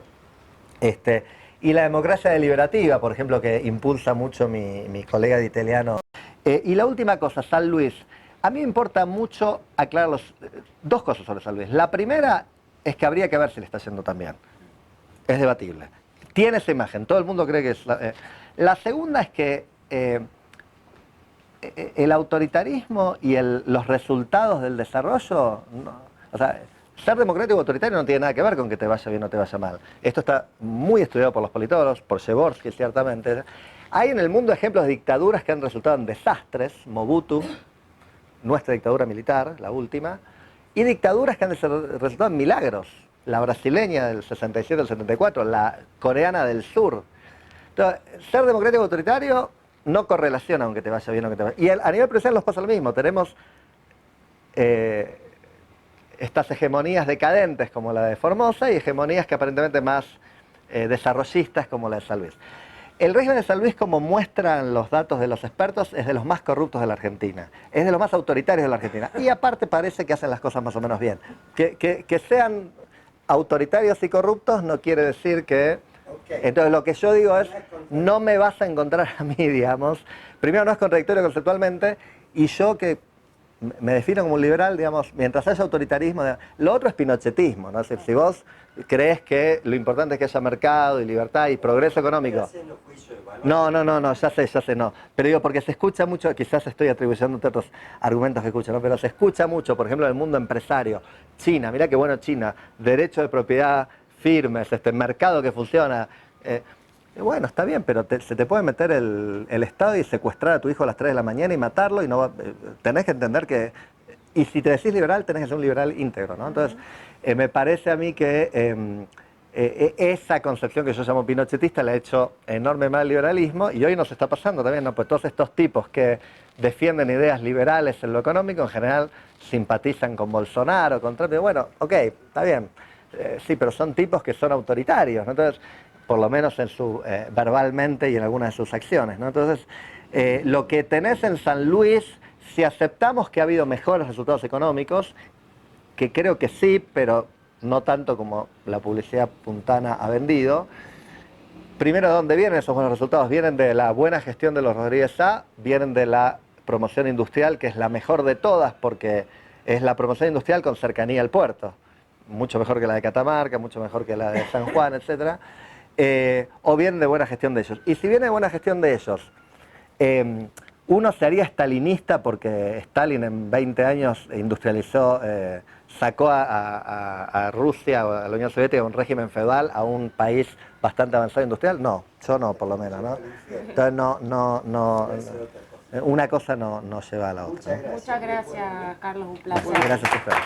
[SPEAKER 2] Y la democracia deliberativa, por ejemplo, que impulsa mucho mi colega de italiano. Y la última cosa, San Luis. A mí me importa mucho aclarar dos cosas sobre San Luis. La primera es que habría que ver si le está yendo tan bien. Es debatible. Tiene esa imagen, todo el mundo cree que es... La segunda es que el autoritarismo y los resultados del desarrollo... o sea, ser democrático o autoritario no tiene nada que ver con que te vaya bien o te vaya mal. Esto está muy estudiado por los politólogos, por Przeworski, ciertamente. Hay en el mundo ejemplos de dictaduras que han resultado en desastres, Mobutu, nuestra dictadura militar, la última, y dictaduras que han resultado en milagros. La brasileña del 67 al 74, la coreana del sur. Entonces, ser democrático o autoritario no correlaciona aunque te vaya bien o que te vaya bien. Y a nivel empresarial nos pasa lo mismo. Tenemos estas hegemonías decadentes como la de Formosa y hegemonías que aparentemente más desarrollistas como la de San Luis. El régimen de San Luis, como muestran los datos de los expertos, es de los más corruptos de la Argentina. Es de los más autoritarios de la Argentina. Y aparte parece que hacen las cosas más o menos bien. Que sean autoritarios y corruptos no quiere decir que... Okay. Entonces lo que yo digo es, no me vas a encontrar a mí, digamos. Primero, no es contradictorio conceptualmente, y yo que me defino como un liberal, digamos, mientras haya autoritarismo, lo otro es pinochetismo, ¿no? Es decir, si vos crees que lo importante es que haya mercado y libertad y progreso económico. No, ya sé, no. Pero digo, porque se escucha mucho, quizás estoy atribuyendo otros argumentos que escucho, ¿no? Pero se escucha mucho, por ejemplo, en el mundo empresario. China, mirá qué bueno China, derecho de propiedad firmes, mercado que funciona. Bueno, está bien, pero se te puede meter el Estado y secuestrar a tu hijo a las 3 de la mañana y matarlo, y no tenés que entender que... Y si te decís liberal, tenés que ser un liberal íntegro, ¿no? Entonces, me parece a mí que esa concepción que yo llamo pinochetista le ha hecho enorme mal al liberalismo, y hoy nos está pasando también, ¿no? Pues todos estos tipos que defienden ideas liberales en lo económico, en general simpatizan con Bolsonaro, con Trump, y bueno, ok, está bien, sí, pero son tipos que son autoritarios, ¿no? Entonces, por lo menos en verbalmente y en algunas de sus acciones, ¿no? Entonces, lo que tenés en San Luis, si aceptamos que ha habido mejores resultados económicos, que creo que sí, pero no tanto como la publicidad puntana ha vendido. Primero, ¿de dónde vienen esos buenos resultados? Vienen de la buena gestión de los Rodríguez A, vienen de la promoción industrial, que es la mejor de todas, porque es la promoción industrial con cercanía al puerto. Mucho mejor que la de Catamarca, mucho mejor que la de San Juan, etc. O vienen de buena gestión de ellos. Y si viene de buena gestión de ellos, uno se haría stalinista porque Stalin en 20 años industrializó, sacó a Rusia o a la Unión Soviética, un régimen feudal, a un país bastante avanzado industrial. No, yo no, por lo menos, ¿no? Entonces no, una cosa no lleva a la otra.
[SPEAKER 1] Muchas gracias, Carlos, un placer.
[SPEAKER 2] Gracias a ustedes.